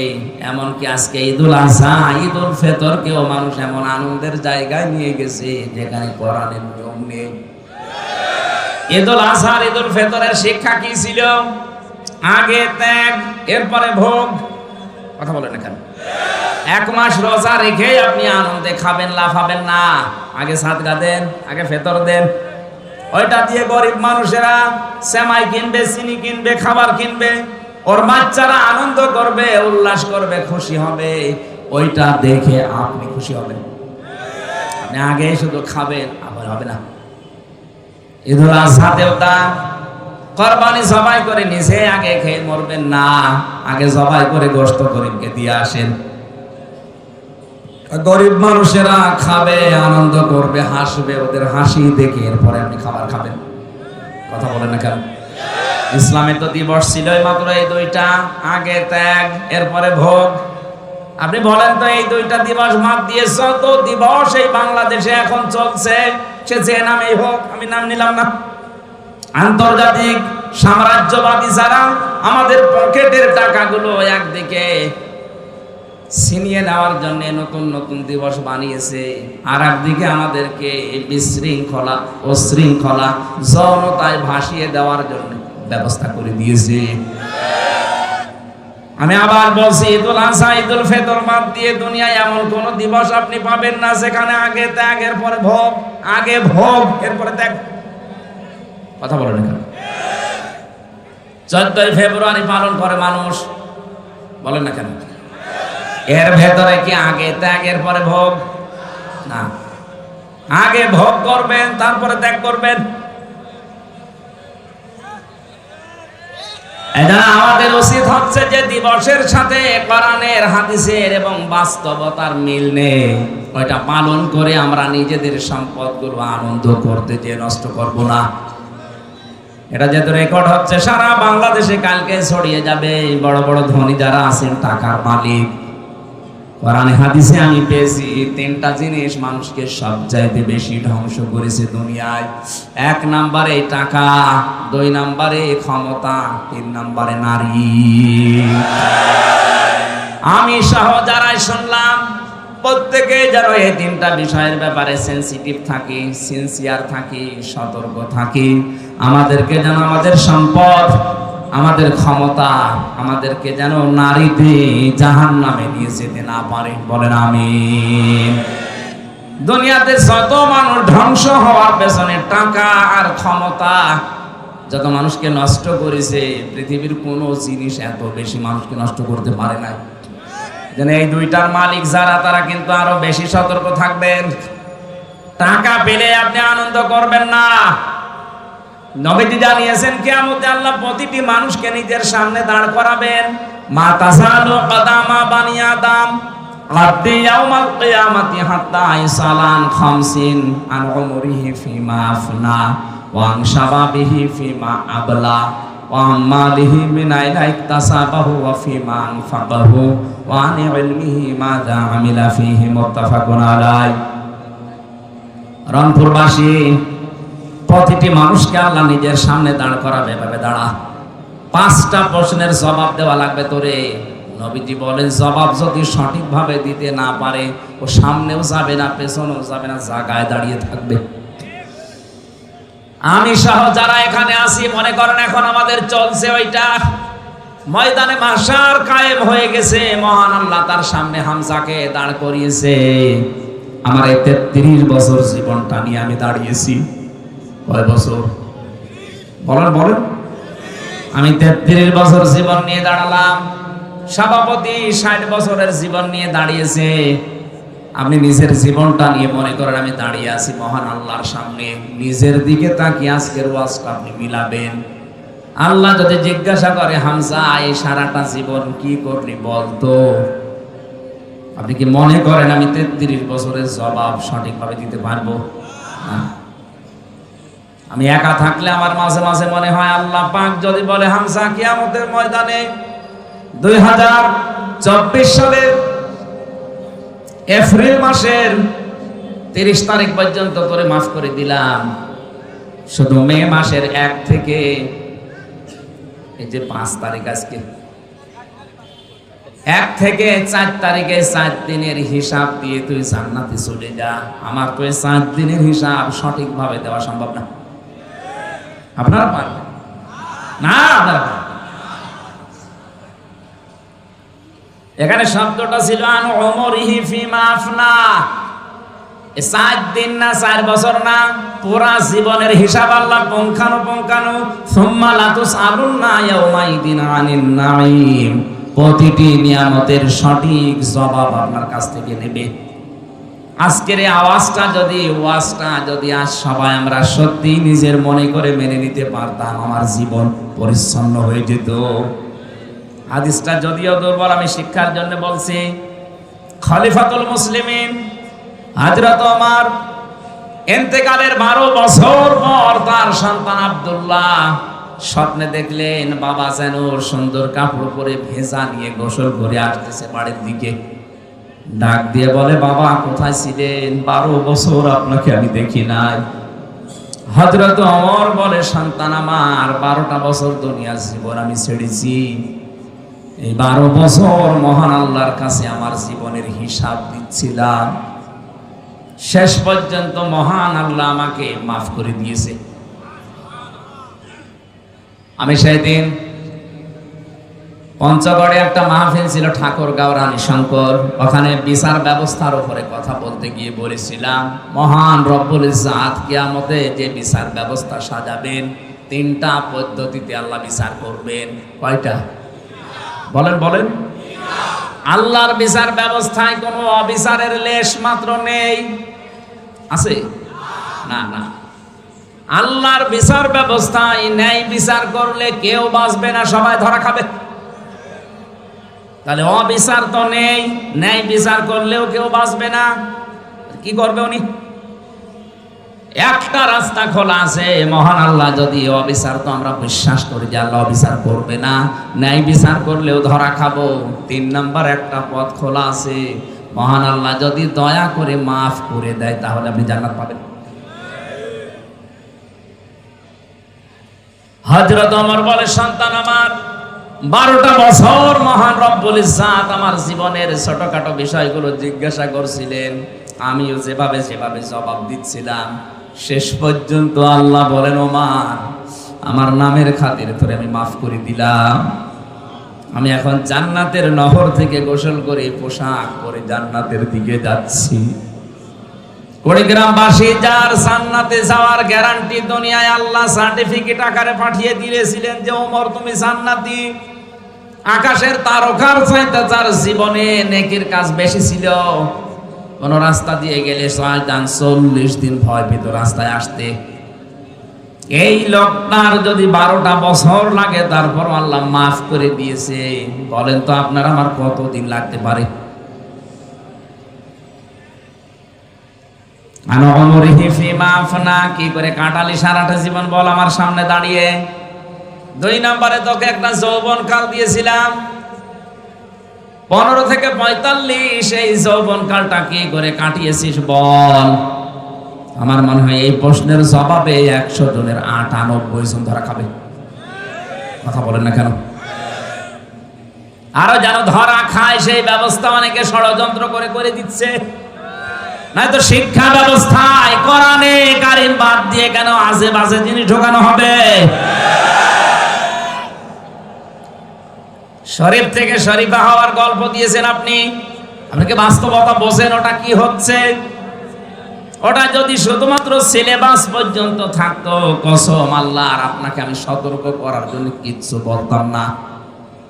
এমনকি আজকে ঈদুল আযহা, ঈদুল ফিতরকেও মানুষ এমন আনন্দের জায়গায় নিয়ে গেছে যেখানে কোরআনের নিয়ম নেই। ঈদুল আযহা, ঈদুল ফিতরের শিক্ষা কি ছিল? আগে ত্যাগ, এরপরে ভোগ। কথা বলেন না কেন? 1 মাস রোজা রেখে আপনি আনন্দে খাবেন, লাফাবেন না। আগে সাদকা দেন, আগে ফিতর দেন। ওইটা দিয়ে গরিব মানুষেরা সেমাই কিনবে, চিনি কিনবে, খাবার কিনবে, ওর বাচ্চারা আনন্দ করবে, উল্লাস করবে, খুশি হবে। ওইটা দেখে আপনি খুশি হবেন। আপনি আগে শুধু খাবেন, আবার হবে না। ঈদুল আযহাতেও তা, কুরবানি জবাই করে নিজে আগে খেয়ে মরবেন না, আগে জবাই করে গোশত গরিবকে দিয়ে আসেন। গরিব মানুষেরা খাবে, আনন্দ করবে, হাসবে, ওদের হাসি দেখে এরপরে আপনি খাবার খাবেন। কথা বলেন না কেন? ইসলামের তো দিবস ছিল মাত্র এই 2টা, আগে ত্যাগ, এরপরে ভোগ। আপনি বলেন তো এই 2টা দিবস বাদ দিয়ে যত দিবস এই বাংলাদেশে এখন চলছে, সে যে নামেই হোক, আমি নাম নিলাম না, আন্তর্জাতিক সাম্রাজ্যবাদী যারা আমাদের পকেটের টাকাগুলো একদিকে ছিনিয়ে নেওয়ার জন্য নতুন নতুন দিবস বানিয়েছে, আর একদিকে আমাদেরকে বিশৃঙ্খলা ও শৃঙ্খলা যৌনতায় ভাসিয়ে দেওয়ার জন্য ব্যবস্থা করে দিয়েছে। আমি আবার বলছি, ঈদুল আযহা, ঈদুল ফিতর বাদ দিয়ে দুনিয়ায় এমন কোন দিবস আপনি পাবেন না যেখানে আগে ত্যাগ, এরপরে ভোগ, আগে ভোগ, এরপরে ত্যাগ। কথা বলেন না কেন? 14ই ফেব্রুয়ারি পালন করে মানুষ, বলেন না কেন? এর ভেতরে কি আগে ত্যাগের পরে ভোগ? না, আগে ভোগ করবেন, তারপরে ত্যাগ করবেন। এটা আমাদের উচিত হচ্ছে যে দিবসের সাথে কোরআনের, হাদিসের এবং বাস্তবতার মিল নেই, ওইটা পালন করে আমরা নিজেদের সম্পদগুলো আনন্দ করতে যে নষ্ট করব না। এটা যেহেতু রেকর্ড হচ্ছে সারা বাংলাদেশে, কালকে ছড়িয়ে যাবে। বড় বড় ধনী যারা আছেন, টাকার মালিক, কোরআনে হাদিসে আমি পেয়েছি তিনটা জিনিস মানুষকে সবচাইতে বেশি ধ্বংস করেছে দুনিয়ায়। 1 নম্বরে টাকা, 2 নম্বরে ক্ষমতা, 3 নম্বরে নারী। আমি সহ যারাই শুনলাম প্রত্যেকে যেন এই 3টা বিষয়ের ব্যাপারে সেনসিটিভ থাকি, সিনসিয়ার থাকি, সতর্ক থাকি। আমাদেরকে যেন আমাদের সম্পদ, আমাদের ক্ষমতা, আমাদেরকে যেন নারীতে জাহান্নামে নিয়ে যেতে না পারে। বলেন আমিন। দুনিয়াতে যত মানুষ ধ্বংস হওয়ার পেছনে টাকা আর ক্ষমতা যত মানুষকে নষ্ট করেছে, পৃথিবীর কোনো জিনিস এত বেশি মানুষকে নষ্ট করতে পারে না। যেন এই 2টার মালিক যারা, তারা কিন্তু আরো বেশি সতর্ক থাকবেন। টাকা পেলে আপনি আনন্দ করবেন না। নবীজি জানিয়েছেন কিয়ামতে আল্লাহ প্রতিটি মানুষকে নিজের সামনে দাঁড় করাবেন। মা তাসালু কদামা বানি আদম আদি ইয়াউমাল কিয়ামাতি হাত্তা ইসালান 50 আন উমরিহি ফিমা আফনা ওয়া আন শাবাবিহি ফিমা আবলা ওয়া আমালিহি মিন আইনা ইকতাসাবাহু ওয়া ফিমা আনফাকাহু ওয়া আন ইলমিহি মাযা আমিলা ফিহি মুত্তাফাকুন আলাইহি। রংপুরবাসী, প্রতিটি মানুষকে আল্লাহ নিজের সামনে দাঁড় করাবে। এভাবে দাঁড়া, 5টা প্রশ্নের জবাব দেওয়া লাগবে তোরে। নবীজি বলেন জবাব যদি সঠিকভাবে দিতে না পারে, ও সামনেও যাবে না, পেছনেও যাবে না, জায়গায় দাঁড়িয়ে থাকবে। আমি সহ যারা এখানে আছি মনে করেন এখন আমাদের চলছে ওইটা, ময়দানে মাহশার কায়েম হয়ে গেছে। মহান আল্লাহ তার সামনে হামজাকে দাঁড় করিয়েছে। আমার এই 33 বছর জীবনটা নিয়ে আমি দাঁড়িয়েছি। কয় বছর বলেন বলেন? আমি 33 বছর জীবন নিয়ে দাঁড়ালাম। সভাপতি 60 বছরের জীবন নিয়ে দাঁড়িয়েছে। আপনি নিজের জীবনটা নিয়ে মনে করেন আমি দাঁড়িয়ে আছি মহান আল্লাহর সামনে। নিজের দিকে তাকিয়ে আজকের ওয়াজটা আপনি মিলাবেন। আল্লাহ যদি জিজ্ঞাসা করে হামজা এই সারাটা জীবন কি করলি বলতো, আপনি কি মনে করেন আমি 33 বছরের জবাব সঠিকভাবে দিতে পারবো? না। আমি একা থাকলে আমার মাঝে মাঝে মনে হয় আল্লাহ পাক যদি বলে হামজা কিয়ামতের ময়দানে 2024 সালের এপ্রিল মাসের 30 তারিখ পর্যন্ত করে মাফ করে দিলাম, শুধু মে মাসের 1 থেকে এই যে 5 তারিখ, আজকে 1 থেকে 4 তারিখে 4 দিনের হিসাব দিয়ে তুই জান্নাতে চলে যা। আমার তো এই 4 দিনের হিসাব সঠিকভাবে দেওয়া সম্ভব না। আপনারা পারবেন না? আপনারা এখানে শব্দটা ছিল আন উমরিহি ফিমা আফনা। 4 দিন না 4 বছর না, পুরা জীবনের হিসাব আল্লাহ পুঙ্খানুপুঙ্খানু। সুম্মা লাতুসআলুন্না ইয়াউমাইদিন আনিন নাঈম। প্রতিটি নিয়ামতের সঠিক জবাব আপনার কাছ থেকে নেবে। আজকের এই আওয়াজটা যদি, ওয়াজটা যদি আজ সবাই আমরা সত্যি নিজের মনে করে মেনে নিতে পারতাম, আমার জীবন পরিচ্ছন্ন হয়ে যেত। হাদিসটা যদিও দুর্বল, আমি শিক্ষার জন্য বলছি। খলিফাতুল মুসলিমিন হযরত ওমর ইন্তেকালের 12 বছর পর তার সন্তান আব্দুল্লাহ স্বপ্নে দেখলেন বাবা যেন সুন্দর কাপড় পরে ভেজা নিয়ে গোসল করে আসতেছে বাড়ির দিকে। ডাক দিয়ে বলে, বাবা কোথায় ছিলেন? 12 বছর আপনাকে আমি দেখি নাই। হযরত ওমর বলে, সন্তান আমার, 12টা বছর দুনিয়ার জীবন আমি ছেড়েছি। এই 12 বছর মহান আল্লাহর কাছে আমার জীবনের হিসাব দিচ্ছিলাম। শেষ পর্যন্ত মহান আল্লাহ আমাকে মাফ করে দিয়েছে। আমি সেদিন পঞ্চগড়ে একটা মাহফিল ছিল, ঠাকুরগাঁও রানী শঙ্কর। ওখানে বিচার ব্যবস্থার উপরে কথা বলতে গিয়ে বলেছিলাম, মহান রব্বুল ইজ্জাত কিয়ামতে যে বিচার ব্যবস্থা সাজাবেন, 3টা পদ্ধতিতে আল্লাহ বিচার করবেন। কয়টা? বলেন বলেন। আল্লাহর বিচার ব্যবস্থায় কোনো অবিচারের লেশ মাত্র নেই। আছে? না না। আল্লাহর বিচার ব্যবস্থায় ন্যায় বিচার করলে কেউ বাঁচবে না, সবাই ধরা খাবে। তাহলে অবিচার তো নেই, ন্যায় বিচার করলেও কেউ বাঁচবে না। কি করবে উনি? একটা রাস্তা খোলা আছে, মহান আল্লাহ যদি অবিচার, তো আমরা বিশ্বাস করি যে আল্লাহ অবিচার করবে না, ন্যায় বিচার করলেও ধরা খাবো। 3 নাম্বার একটা পথ খোলা আছে, মহান আল্লাহ যদি দয়া করে মাফ করে দেয় তাহলে আপনি জান্নাত পাবেন। হযরত ওমর বলে, সন্তান আমার 12টা বছর মহান রব্বুল ইজ্জাত আমার জীবনের ছোটখাটো বিষয়গুলো জিজ্ঞাসা করছিলেন, আমিও যেভাবে জবাব দিচ্ছিলাম। শেষ পর্যন্ত আল্লাহ বলেন, ওমর আমার নামের খাতিরে তোরে আমি মাফ করে দিলাম। আমি এখন জান্নাতের নহর থেকে গোসল করে পোশাক পরে জান্নাতের দিকে যাচ্ছি। কুড়িগ্রামবাসী যার জান্নাতে যাওয়ার গ্যারান্টি দুনিয়ায় আল্লাহ সার্টিফিকেট আকারে পাঠিয়ে দিয়েছিলেন যে ওমর তুমি জান্নাতি, আকাশের তারকার চাইতে যার জীবনে নেকির কাজ বেশি ছিল, কোন রাস্তা দিয়ে গেলে 40 দিন ভয় পেত রাস্তায় আসতে। এই লোকটার যদি 12টা বছর লাগে তারপর আল্লাহ মাফ করে দিয়েছে, বলেন তো আপনার আমার কতদিন লাগতে পারে? কি করে কাটালি সারাটা জীবন বল আমার সামনে দাঁড়িয়ে। 2 নম্বরে তোকে একটা যৌবন কাল দিয়েছিলাম 15 থেকে 45, এই যৌবন কালটা কি করে কাটিয়েছিস বল। আমার মনে হয় এই প্রশ্নের জবাবে 100 জনের 98 জন ধরা খাবে। কথা বলেন না কেন? আরো যেন ধরা খায় সেই ব্যবস্থা অনেকে ষড়যন্ত্র করে দিচ্ছে। নয়তো শিক্ষা ব্যবস্থায় কোরআনে কারিম বাদ দিয়ে কেন আজে বাজে জিনিস ঢোকানো হবে? শরীফ থেকে শরীফা হওয়ার গল্প দিয়েছেন আপনি, আপনাকে বাস্তবতা বোঝেন ওটা কি হচ্ছে। ওটা যদি শুধুমাত্র সিলেবাস পর্যন্ত থাকতো, কসম আল্লাহর আপনাকে আমি সতর্ক করার জন্য কিচ্ছু বলতাম না।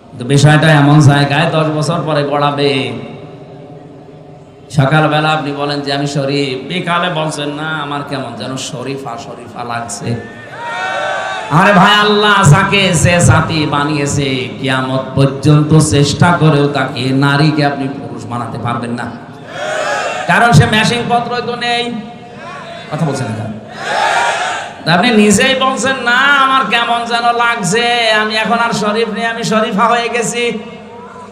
কিন্তু বিষয়টা এমন জায়গায় 10 বছর পরে গড়াবে। সকালবেলা আপনি বলেন যে আমি শরীফ, বিকালে বলছেন না আমার কেমন যেন শরীফা লাগছে। আরে ভাই, আল্লাহ যাকে যে জাতি বানিয়েছে কিয়ামত পর্যন্ত চেষ্টা করেও তাকে নারীকে আপনি পুরুষ বানাতে পারবেন না, কারণ সে মেশিং পত্রই তো নেই। কথা বলছেন না? আপনি নিজেই বলছেন না আমার কেমন যেন লাগছে, আমি এখন আর শরীফ নেই, আমি শরীফা হয়ে গেছি।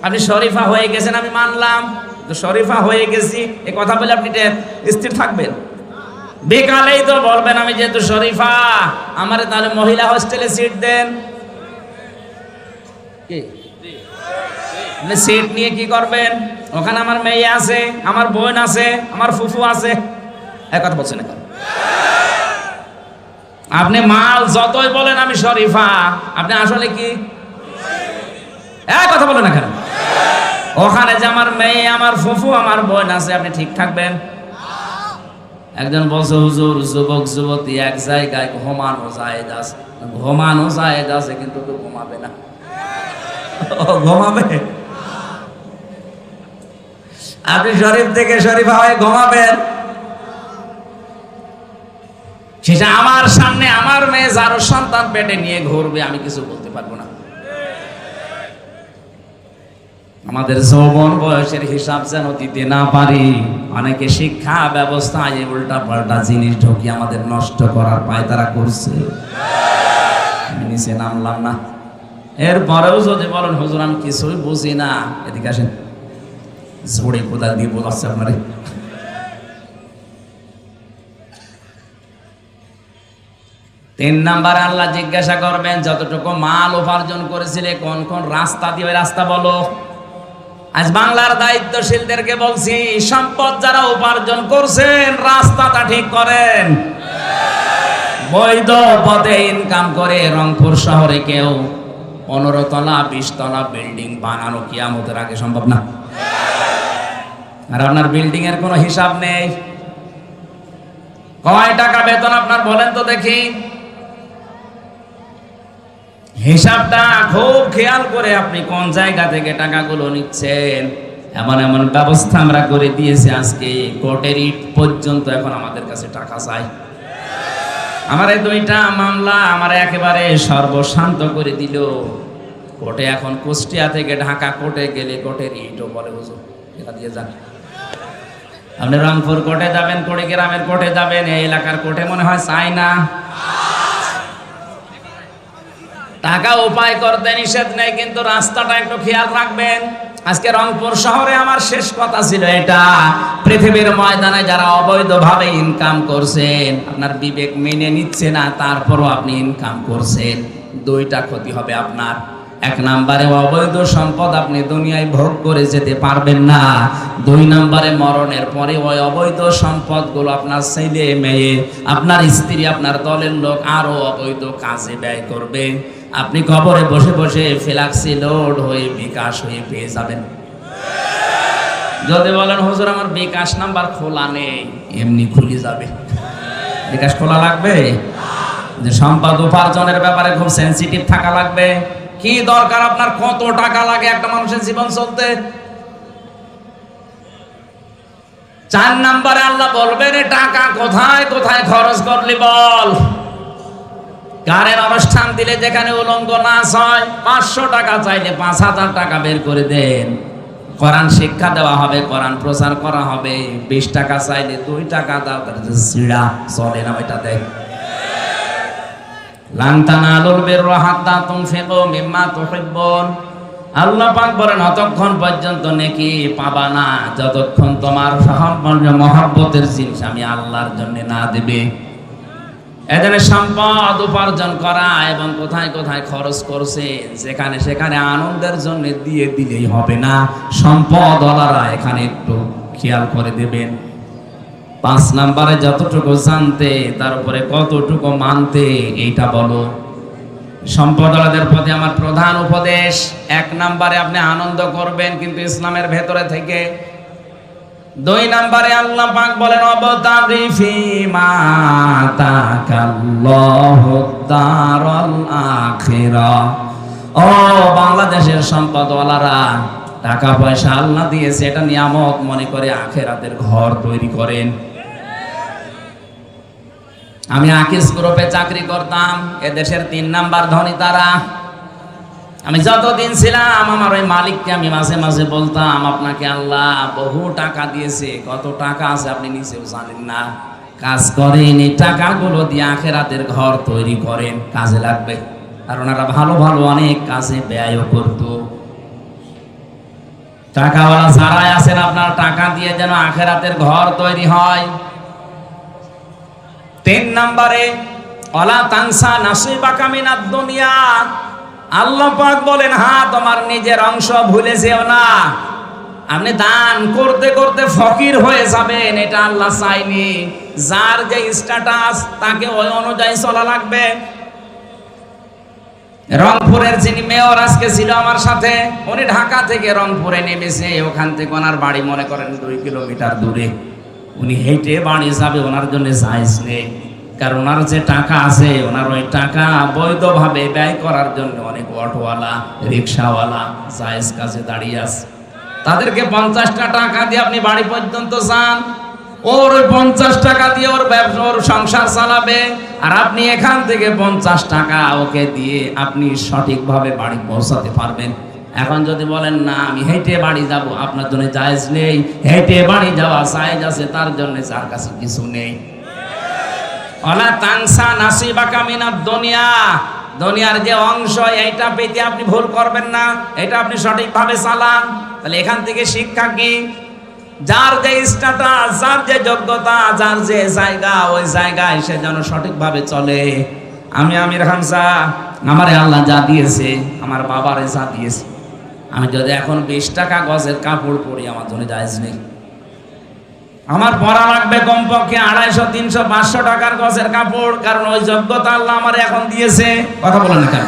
আপনি শরীফা হয়ে গেছেন আমি মানলাম, তো শরীফা হয়ে গেছি এই কথা বলে আপনি স্থির থাকবেন? বিকালেই তো বলবেন আমি যেহেতু শরীফা আমারে তাহলে মহিলা হোস্টেলে সিট দেন। সিট নিয়ে কি করবেন? ওখানে আমার মেয়ে আছে, আমার বোন আছে, আমার ফুফু আছে। এক কথা বলছেন না? আপনি মাল যতই বলেন আমি শরীফা, আপনি আসলে কি? এক কথা বলেন না কেন? ওখানে যে আমার মেয়ে, আমার ফুফু, আমার বোন আছে, আপনি ঠিক থাকবেন? একজন বলছে হুজুর যুবক যুবতী এক জায়গায় ঘুমানো জায়েজ আছে কিন্তু তো ঘুমাবে না। ঘুমাবে? আপনি শরীফ থেকে শরীফা হয়ে ঘুমাবেন? সেটা আমার সামনে আমার মেয়ে যারো সন্তান পেটে নিয়ে ঘুরবে, আমি কিছু বলতে পারবো না। আমাদের যৌবন বয়সের হিসাব যেন দিতে না পারি। অনেকে শিক্ষা ব্যবস্থায় উল্টা পাল্টা জিনিস ঢুকি আমাদের নষ্ট করার পায়তারা করছে। আমি নিচে নামলাম না, এরপরেও যদি বলেন হুজুর আমি কিছুই বুঝি না, এদিকে আসেন, ঝোড়ে কোদাল দিয়ে বোঝাচ্ছে আপনারে। তিন নাম্বার আল্লাহ জিজ্ঞাসা করবেন যতটুকু মাল উপার্জন করেছিলে কোন কোন রাস্তা দিয়ে, রাস্তা বলো। আজ বাংলার দায়িত্বশীলদেরকে বলছি, সম্পদ যারা উপার্জন করছেন রাস্তাটা ঠিক করেন। বৈধ পথে ইনকাম করে রংপুর শহরে কেউ 15 তলা 20 তলা বিল্ডিং বানানো কিয়ামতের আগে সম্ভব না। আর আপনার বিল্ডিং এর কোনো হিসাব নেই। কয় টাকা বেতন আপনার বলেন তো দেখি? হিসাবটা খুব খেয়াল করে আপনি কোন জায়গা থেকে টাকাগুলো নিচ্ছেন। এমন এমন ব্যবস্থা আমরা করে দিয়েছি আজকে কোর্টের ইট পর্যন্ত এখন আমাদের কাছে টাকা চাই। আমার এই 2টা মামলা আমার একেবারে সর্বশান্ত করে দিল কোর্টে। এখন কুষ্টিয়া থেকে ঢাকা কোর্টে গেলে কোর্টের ইটও বলে হুজুর এটা দিয়ে যান। আপনি রংপুর কোর্টে যাবেন, কুড়িগ্রামের কোর্টে যাবেন, এই এলাকার কোর্টে মনে হয় চাই না। টাকা উপায় করতে নিষেধ নেই, কিন্তু রাস্তাটা একটু খেয়াল রাখবেন। আজকে রংপুর শহরে আমার শেষ কথা ছিল এটা, পৃথিবীর ময়দানে যারা অবৈধভাবে ইনকাম করছেন, আপনার বিবেক মেনে নিচ্ছে না, তারপরও আপনি ইনকাম করছেন, দুইটা ক্ষতি হবে আপনার। এক নম্বরে অবৈধ সম্পদ আপনি দুনিয়ায় ভোগ করে যেতে পারবেন না। দুই নম্বরে মরণের পরে ওই অবৈধ সম্পদগুলো আপনার ছেলে মেয়ে, আপনার স্ত্রী, আপনার দলের লোক আরো অবৈধ কাজে ব্যয় করবে। আপনি কবরে বসে বসে ফ্ল্যাক্সি লোড হয়ে বিকাশ হয়ে পেয়ে যাবেন। যদি বলেন হুজুর আমার বিকাশ নাম্বার খোলা নেই, এমনি খুলে যাবে। বিকাশ খোলা লাগবে? যে সম্পদ উপার্জনের ব্যাপারে খুব সেনসিটিভ থাকা লাগবে। কি দরকার আপনার, কত টাকা লাগে একটা মানুষের জীবন চলতে? 4 নম্বরে আল্লাহ বলবেন টাকা কোথায় কোথায় খরচ করলি বল। গানের অনুষ্ঠান দিলে যেখানে উলঙ্গ নাচ হয়, 500 টাকা চাইলে 5000 টাকা বের করে দেন। কোরআন শিক্ষা দেওয়া হবে, কোরআন প্রচার করা হবে, 20 টাকা চাইলে 2 টাকা দাও, সিড়া চলে না ওইটা দেখ। লান তানালুল বিররা হাত্তা তুনফিকু মিম্মা তুহিব্বুন। আল্লাহ পাক বলেন অতক্ষণ পর্যন্ত নেকি পাবা না যতক্ষণ তোমার মহব্বতের জিনিস আমি আল্লাহর জন্য না দেবে। এজন্য সম্পদ উপার্জন করা এবং কোথায় কোথায় খরচ করছে যেখানে সেখানে আনন্দের জন্য দিয়ে দিলেই হবে না। সম্পদওয়ালারা এখানে একটু খেয়াল করে দেবেন। 5 নম্বরে যতটুকু জানতে তার উপরে কতটুকু মানতে, এইটা বলো। সম্পদওয়ালাদের প্রতি আমার প্রধান উপদেশ, 1 নম্বরে আপনি আনন্দ করবেন কিন্তু ইসলামের ভেতরে থেকে। 2 নম্বরে আল্লাহ পাক বলেন অবতাগি ফিমা আতাকাল্লাহু দারাল আখিরাহ। ও বাংলাদেশের সম্পদওয়ালারা, টাকা পয়সা আল্লাহ দিয়েছে, এটা নিয়ামত মনে করে আখিরাতের ঘর তৈরি করেন। আমি আকিস গ্রুপে চাকরি করতাম, এদেশের 3 নাম্বার ধনী তারা। আমি যতদিন ছিলাম আমার ওই মালিককে আমি মাঝে মাঝে বলতাম, আপনাকে আল্লাহ বহু টাকা দিয়েছে, কত টাকা আছে আপনি নিচেও জানেন না। কাজ করেন, এই টাকাগুলো দিয়ে আখিরাতের ঘর তৈরি করেন, কাজে লাগবে। আর ওনারা ভালো ভালো অনেক কাজে ব্যয়ও করত। টাকাওয়ালা যারাই আছেন, আপনার টাকা দিয়ে যেন আখিরাতের ঘর তৈরি হয়। 3 নম্বরে ওয়ালা তানসা নাসিবাকা মিনাদ দুনিয়া। আল্লাহ পাক বলেন হ্যাঁ, তোমার নিজের অংশ ভুলে যেও না। আপনি দান করতে করতে ফকির হয়ে যাবেন, এটা আল্লাহ চাইনি। যার যে স্ট্যাটাস তাকে ওই অনুযায়ী চলা লাগবে। রংপুরের যিনি মেয়র আজকে ছিল আমার সাথে, উনি ঢাকা থেকে রংপুরে নেমেছে, ওখান থেকে ওনার বাড়ি মনে করেন 2 কিলোমিটার দূরে। উনি হেঁটে বাড়ি যাবে, ওনার জন্য জায়েজ নেই। কারণ ওনার যে টাকা আছে, ওনার ওই টাকা বৈধভাবে ব্যয় করার জন্য অনেক অটোওয়ালা, রিক্সাওয়ালা জায়েজ কাজে দাঁড়িয়ে আছে। তাদেরকে 50টা টাকা দিয়ে আপনি বাড়ি পর্যন্ত যান, ওর 50 টাকা দিয়ে ওর ব্যবসা, ওর সংসার চালাবে। আর আপনি এখান থেকে 50 টাকা ওকে দিয়ে আপনি সঠিকভাবে বাড়ি পৌঁছাতে পারবেন। এখন যদি বলেন না আমি হেঁটে বাড়ি যাব, আপনার জন্য জায়েজ নেই। হেঁটে বাড়ি যাওয়া জায়েজ আছে তার জন্য, যার কাছে কিছু নেই। ওয়ালা তানসা নাসিবাকা মিনাদ দুনিয়া। দুনিয়ার যে অংশ, এইটা পেতে আপনি ভুল করবেন না, এটা আপনি সঠিকভাবে চালান। তাহলে এখান থেকে শিক্ষা কি? যার যে স্ট্যাটাস, যার যে যোগ্যতা, যার যে জায়গা, ওই জায়গায় সে যেন সঠিকভাবে চলে। আমি আমির হামজা, আমারে আল্লাহ যা দিয়েছে, আমার বাবারে যা দিয়েছে, আমি যদি এখন 20 টাকা গজের কাপড় পরি, আমার জন্য জায়েজ নেই। আমার পরা লাগবে কমপক্ষে 250, 300, 500 টাকার গজের কাপড়, কারণ ওই যোগ্যতা আল্লাহ আমার এখন দিয়েছে। কথা বলেন না কেন?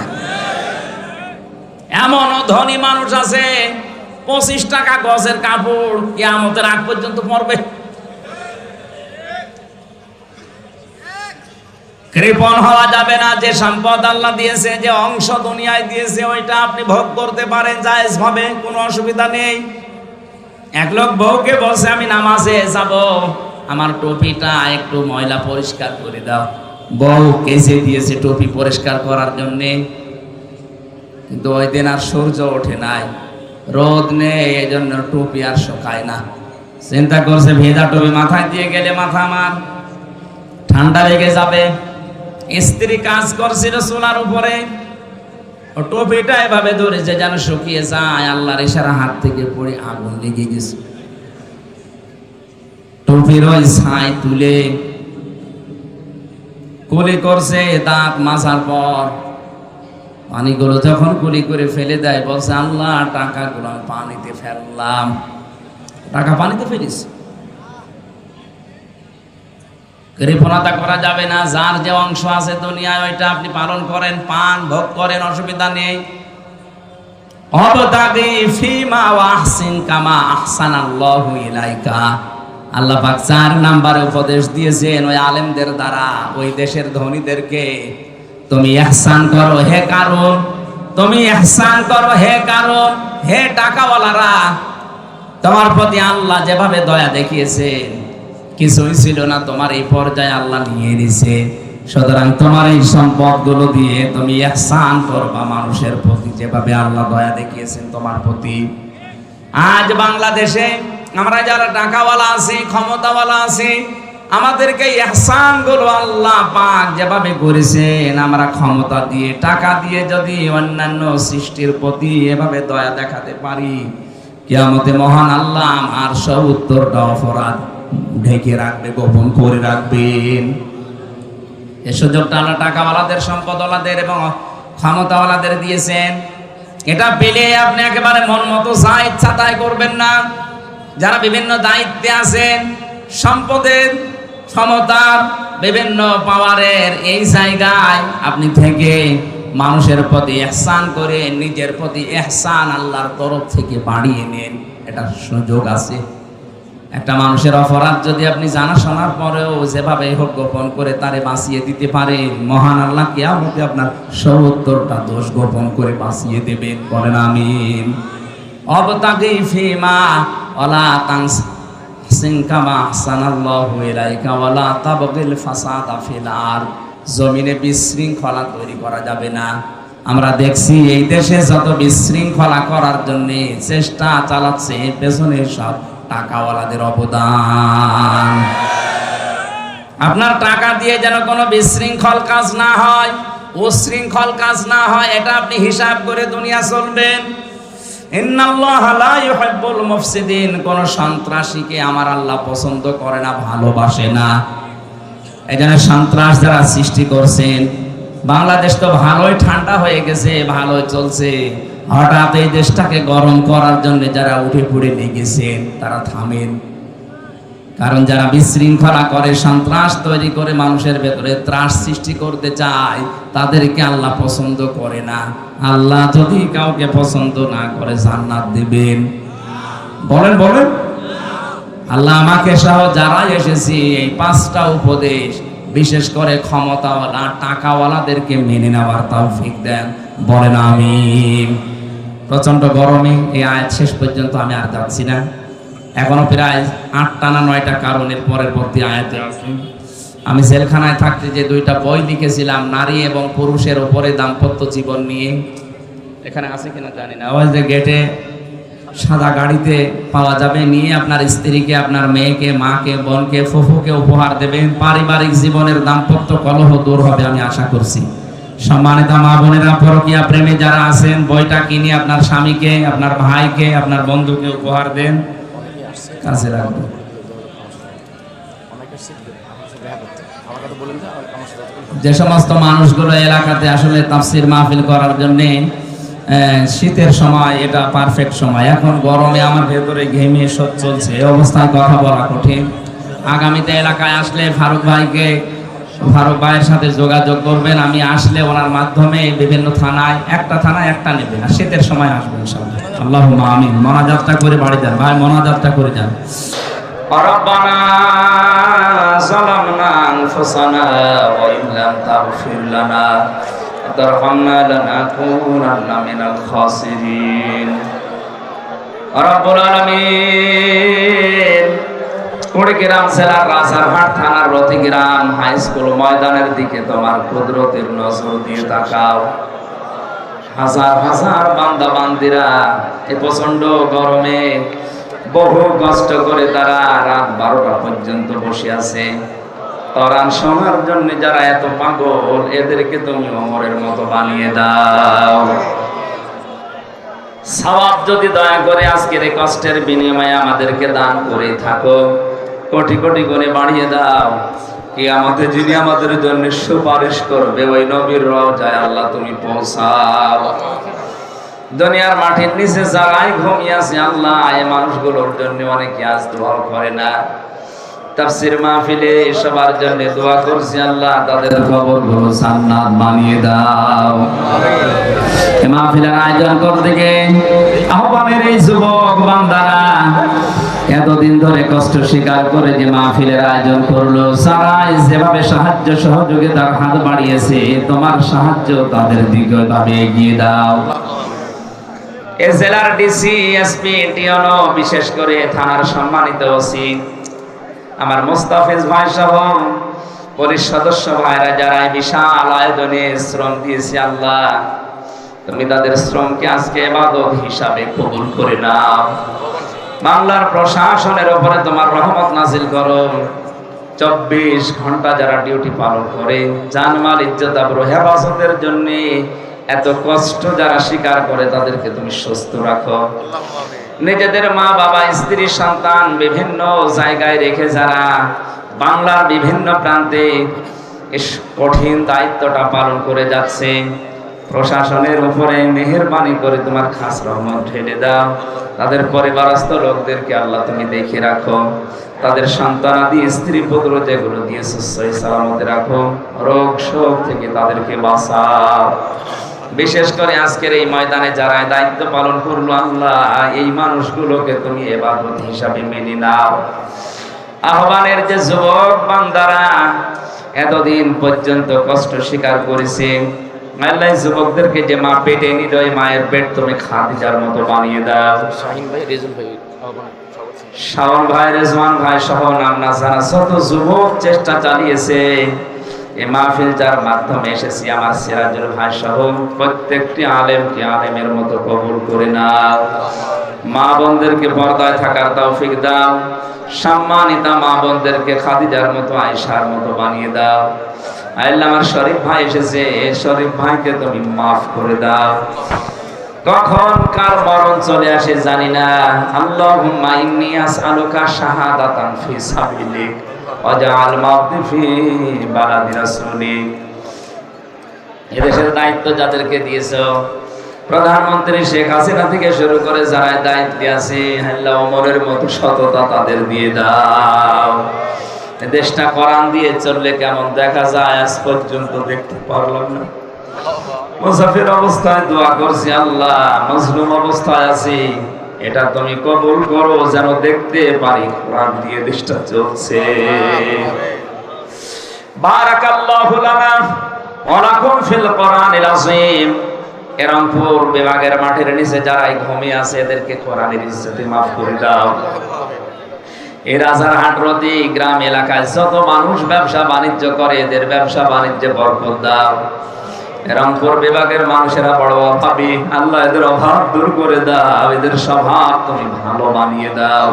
এমনও ধনী মানুষ আছে 25 টাকা গজের কাপড় কিয়ামতের আগ পর্যন্ত পরবে। কৃপণ হওয়া যাবে না। যে সম্পদ আল্লাহ দিয়েছে, যে অংশ দুনিয়ায় দিয়েছে, ওইটা আপনি ভোগ করতে পারেন জায়েজ ভাবে, কোনো অসুবিধা নেই। এক লোক বউকে বলছে আমি নামাজে যাব, আমার টুপিটা একটু ময়লা পরিষ্কার করে দাও। বউ কেসে দিয়েছে টুপি পরিষ্কার করার জন্যে, কিন্তু ওই দিন আর সূর্য ওঠে নাই, রোদ নেই, এই জন্য টুপি আর শুকায় না। চিন্তা করছে ভেজা টুপি মাথায় দিয়ে গেলে মাথা আমার ঠান্ডা লেগে যাবে। স্ত্রী কাজ করছিল চুলার উপরে, ও টুপিটা এভাবে ধরেছে যেন শুকিয়ে যায়, আল্লাহর ইশারা হাত থেকে পড়ে আগুন লেগে গেছে। টুপির ওই ছাই তুলে কুলি করছে, দাঁত মাজার পর পানিগুলো যখন কুলি করে ফেলে দেয় বলছে আল্লাহ টাকাগুলো আমি পানিতে ফেললাম। টাকা পানিতে ফেলিস, কৃপণতা করা যাবে না। যার যে অংশ আছে দুনিয়ায় ওইটা আপনি পালন করেন, পান ভোগ করেন, অসুবিধা নেই। অবতাগি ফিমা ওয়াহসিন কামা আহসানাল্লাহু ইলাইকা। আল্লাহ পাক 4 নম্বরে উপদেশ দিয়েছেন ওই আলেমদের দ্বারা, ওই দেশের ধনীদেরকে, তুমি ইহসান করো হে কারণ, তুমি ইহসান করো হে কারণ, হে টাকাওয়ালারা, তোমার প্রতি আল্লাহ যেভাবে দয়া দেখিয়েছেন, কিছুই ছিল না, তোমার এই পর্যায়ে আল্লাহ নিয়ে নিছে। সুতরাং তোমার এই সম্পদগুলো দিয়ে তুমি ইহসান করবা মানুষের প্রতি, যেভাবে আল্লাহ দয়া দেখিয়েছেন তোমার প্রতি। আজ বাংলাদেশে আমরা যারা টাকাওয়ালা আছি, ক্ষমতাওয়ালা আছি, আমাদেরকে ইহসান গুলো আল্লাহ পাক যেভাবে করেছেন, আমরা ক্ষমতা দিয়ে টাকা দিয়ে যদি অন্যান্য সৃষ্টির প্রতি এভাবে দয়া দেখাতে পারি, কিয়ামতে মহান আল্লাহ আমার 70টা অপরাধ ঢেকে রাখবে, গোপন করে রাখবেন। এই সুযোগটা আল্লাহ টাকাওয়ালাদের, সম্পদওয়ালাদের এবং ক্ষমতাওয়ালাদের দিয়েছেন। এটা পেলে আপনি একেবারে মন মতো যা ইচ্ছা তাই করবেন না। যারা বিভিন্ন দায়িত্বে আছেন, সম্পদের, ক্ষমতার, বিভিন্ন পাওয়ারের এই জায়গায় আপনি থেকে মানুষের প্রতি ইহসান করে নিজের প্রতি ইহসান আল্লাহর তরফ থেকে বাড়িয়ে নেন, এটা সুযোগ আছে। একটা মানুষের অপরাধ যদি আপনি জানা শোনার পরেও যেভাবে হোক গোপন করে তারে বাঁচিয়ে দিতে পারেন, মহান আল্লাহ কিয়ামতে আপনার 70টা দোষ গোপন করে বাঁচিয়ে দেবেন। বলেন আমিন। অবতাগি ফিমা ওয়ালা তানসিন কামা আহসানাল্লাহু ইলাইকা ওয়ালা তাবগিল ফাসাদা ফিল আরদ। জমিনে বিশৃঙ্খলা তৈরি করা যাবে না। আমরা দেখছি এই দেশে যত বিশৃঙ্খলা করার জন্য চেষ্টা চালাচ্ছে, পেছনে সব টাকাওয়ালাদের অবদান। আপনার টাকা দিয়ে যেন কোনো বিশৃঙ্খল কাজ না হয়, উশৃঙ্খল কাজ না হয়, এটা আপনি হিসাব করে দুনিয়া চলবেন। ইন্নাল্লাহা লা ইউহিব্বুল মুফসিদিন। কোন সন্ত্রাসীকে আমার আল্লাহ পছন্দ করে না, ভালোবাসে না। এখানে সন্ত্রাস যারা সৃষ্টি করছেন, বাংলাদেশ তো ভালোই ঠান্ডা হয়ে গেছে, ভালোই চলছে, হঠাৎ এই দেশটাকে গরম করার জন্য যারা উঠে পড়ে লেগেছেন তারা থামেন। কারণ যারা বিশৃঙ্খলা করে, সন্ত্রাস তৈরি করে, মানুষের ভেতরে ত্রাস সৃষ্টি করতে চায়, তাদেরকে আল্লাহ পছন্দ করে না। আল্লাহ যদি কাউকে পছন্দ না করে জান্নাত দিবেন? বলেন বলেন। আল্লাহ আমাকে সহ যারা এসেছি এই 5টা উপদেশ, বিশেষ করে ক্ষমতাওয়ালা, টাকাওয়ালাদেরকে মেনে নেওয়ার তৌফিক দেন। বলেন আমিন। প্রচন্ড গরমে এই আয়াত শেষ পর্যন্ত আমি আর যাচ্ছি না, এখনো প্রায় 8টা না 9টা কারণের পরবর্তী আয়াতে আছে। আমি জেলখানায় থাকতে যে 2টা বই লিখেছিলাম, নারী এবং পুরুষের উপরে দাম্পত্য জীবন নিয়ে, এখানে আছে কিনা জানি না, ওই যে গেটে সাদা গাড়িতে পাওয়া যাবে, নিয়ে আপনার স্ত্রীকে, আপনার মেয়েকে, মাকে, বোনকে, ফুফুকে উপহার দেবেন। পারিবারিক জীবনের দাম্পত্য কলহ দূর হবে আমি আশা করছি। সম্মানিত মা বোনেরা, পরকীয়া প্রেমে যারা আছেন, বইটা কিনে আপনার স্বামীকে, আপনার ভাইকে, আপনার বন্ধুকে উপহার দেন, কাজে লাগবে। যে সমস্ত মানুষগুলো এলাকাতে আসলে তাফসীর মাহফিল করার জন্যে, শীতের সময় এটা পারফেক্ট সময়। এখন গরমে আমার ভেতরে ঘেমে সব চলছে, এই অবস্থায় কথা বলা কঠিন। আগামীতে এলাকায় আসলে ফারুক ভাইয়ের সাথে যোগাযোগ করবেন। আমি আসলে ওনার মাধ্যমে বিভিন্ন থানায়, একটা থানায় একটা নেবেন, আর শীতের সময় আসবেন ইনশাআল্লাহ। আল্লাহুম্মা আমিন। মোনাজাতটা করে বাড়ি যান ভাই, মোনাজাতটা করে যান। রব্বানা যালামনা আনফুসানা ওয়া ইন লাম তাগফির লানা ওয়া তারহামনা লানাকুনান্না মিনাল খাসিরিন। রব্বুল আলামিন, কুড়িগ্রাম জেলার রাজারহাট থানার রতিগ্রাম হাই স্কুল ময়দানের দিকে তোমার কুদরতের নজর দিয়ে তাকাও। হাজার হাজার বান্দা বান্দিরা এই প্রচন্ড গরমে বহু কষ্ট করে তারা রাত 12টা পর্যন্ত বসে আছে কোরআন শোনার জন্য। যারা এত পাগল, এদেরকে তুমি ওমরের মতো বানিয়ে দাও। সওয়াব যদি দয়া করে আজকের এই কষ্টের বিনিময়ে আমাদেরকে দান করে থাকো, কোটি কোটি গুণে বাড়িয়ে দাও। কিয়ামতে যিনি আমাদের জন্য সুপারিশ করবে, ওই নবীর রওজায় আল্লাহ তুমি পৌঁছাও। দুনিয়ার মাটির নিচে যারাই ঘুমিয়ে আছে আল্লাহ, এই মানুষগুলোর জন্য অনেকে আজ দোয়া করে না। তাফসীর মাহফিলে সবার জন্য দোয়া করছি, আল্লাহ তাদের কবরগুলো জান্নাত বানিয়ে দাও। এই মাহফিলের আয়োজন করতে গিয়ে আহ্বানের এই যুবক বান্দারা এতদিন ধরে কষ্ট স্বীকার করে যে মাহফিলের আয়োজন করলো, সারাই যেভাবে সাহায্য সহযোগিতার হাত বাড়িয়েছে, তোমার সাহায্য তাদের দিকে ভাবে এগিয়ে দাও। এ জেলার ডিসি, এসপি, টিওনো, বিশেষ করে থানার সম্মানিত ওসি, আমার মোস্তাফিজ ভাই সহ পুলিশ সদস্য ভাইরা যারা বিশাল আয়োজনে শ্রম দিয়েছে, আল্লাহ তুমি তাদের শ্রমকে আজকে ইবাদত হিসাবে কবুল করে নাও। বাংলার প্রশাসনের উপরে তোমার রহমত নাজিল করো। 24 ঘন্টা যারা ডিউটি পালন করে জানমাল ইজ্জত আবরু হেফাজতের জন্য এত কষ্ট যারা স্বীকার করে, তাদেরকে তুমি সুস্থ রাখো। নিজেদের মা বাবা, স্ত্রী, সন্তান বিভিন্ন জায়গায় রেখে যারা বাংলার বিভিন্ন প্রান্তে কঠিন দায়িত্বটা পালন করে যাচ্ছে, প্রশাসনের উপরে মেহেরবানি করে তোমার খাস রহমত ঢেলে দাও। তাদের পরিবারস্থ লোকদেরকে আল্লাহ তুমি দেখে রাখো। তাদের সন্তানাদি, স্ত্রী পুত্র যেগুলো দিয়েছে সহি সালামতে রাখো। রোগ শোক থেকে তাদেরকে বাঁচাও। বিশেষ করে আজকের এই ময়দানে যারা দায়িত্ব পালন করলো, আল্লাহ এই মানুষগুলোকে তুমি ইবাদত হিসাবে মেনে নাও। আহ্বানের যে যুবক বান্দারা এতদিন পর্যন্ত কষ্ট স্বীকার করেছে, আল্লাহ যুবকদেরকে যে মা পেটে নিল, মায়ের পেট তুমি খাদিজার মতো বানিয়ে দাও। শাওন ভাই, রেজওয়ান ভাই সহ নাম না জানা শত যুবক চেষ্টা চালিয়েছে। এই মাহফিল যার মাধ্যমে এসেছি, আমার সিরাজুল ভাই সহ প্রত্যেকটি আলেমকে আলেমের মতো কবুল করে নাও। মা বোনদেরকে পর্দায় থাকার তৌফিক দাও। সম্মানিতা মা বোনদেরকে খাদিজার মতো, আয়েশার মতো বানিয়ে দাও। আল্লাহ আমার শরীফ ভাই এসেছে, শরীফ ভাইকে তুমি মাফ করে দাও। কখন কার মরণ চলে আসে জানি না। আল্লাহুম্মা ইন্নী আসআলুকা শাহাদাতান ফি সাবিলিক ওয়াজআল মাউতি ফি বালাদি রাসূলিক। এদেশের দায়িত্ব যাদেরকে দিয়েছো, প্রধানমন্ত্রী শেখ হাসিনা থেকে শুরু করে যারা দায়িত্বে আছে, আল্লাহ ওমরের মতো সততা তাদের দিয়ে দাও। দেশটা কোরআন দিয়ে চললে কেমন দেখা যায় আজ পর্যন্ত দেখতে পারলাম না। মুসাফির অবস্থায় দোয়া করছি, আল্লাহ মজলুম অবস্থায় আছি, এটা তুমি কবুল করো, যেন দেখতে পারি কোরআন দিয়ে দেশটা চলছে। বারাকাল্লাহু লানা ওয়া লাকুম ফিল কোরআনিল আযীম। রংপুর বিভাগের মাঠের নিচে যারা ঘুমিয়ে আছে, এদেরকে কোরআনের ইজ্জতে মাফ করে দাও। এই রাজারহাট রতি গ্রাম এলাকায় যত মানুষ ব্যবসা বাণিজ্য করে, এদের ব্যবসা বাণিজ্যে বরকত দাও। রংপুর বিভাগের মানুষেরা বড় অভাবী, আল্লাহ এদের অভাব দূর করে দাও। এদের স্বভাব তুমি ভালো বানিয়ে দাও।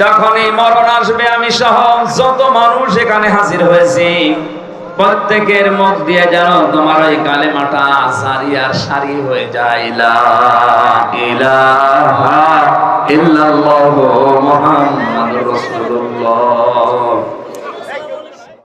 যখনই মরণ আসবে, আমি সহ যত মানুষ এখানে হাজির হয়েছি, প্রত্যেকের মুখ দিয়ে যেন তোমার এই কালেমাটা সারি আর সারি হয়ে যায়, লা ইলাহা ইল্লাল্লাহু মুহাম্মাদুর রাসূলুল্লাহ।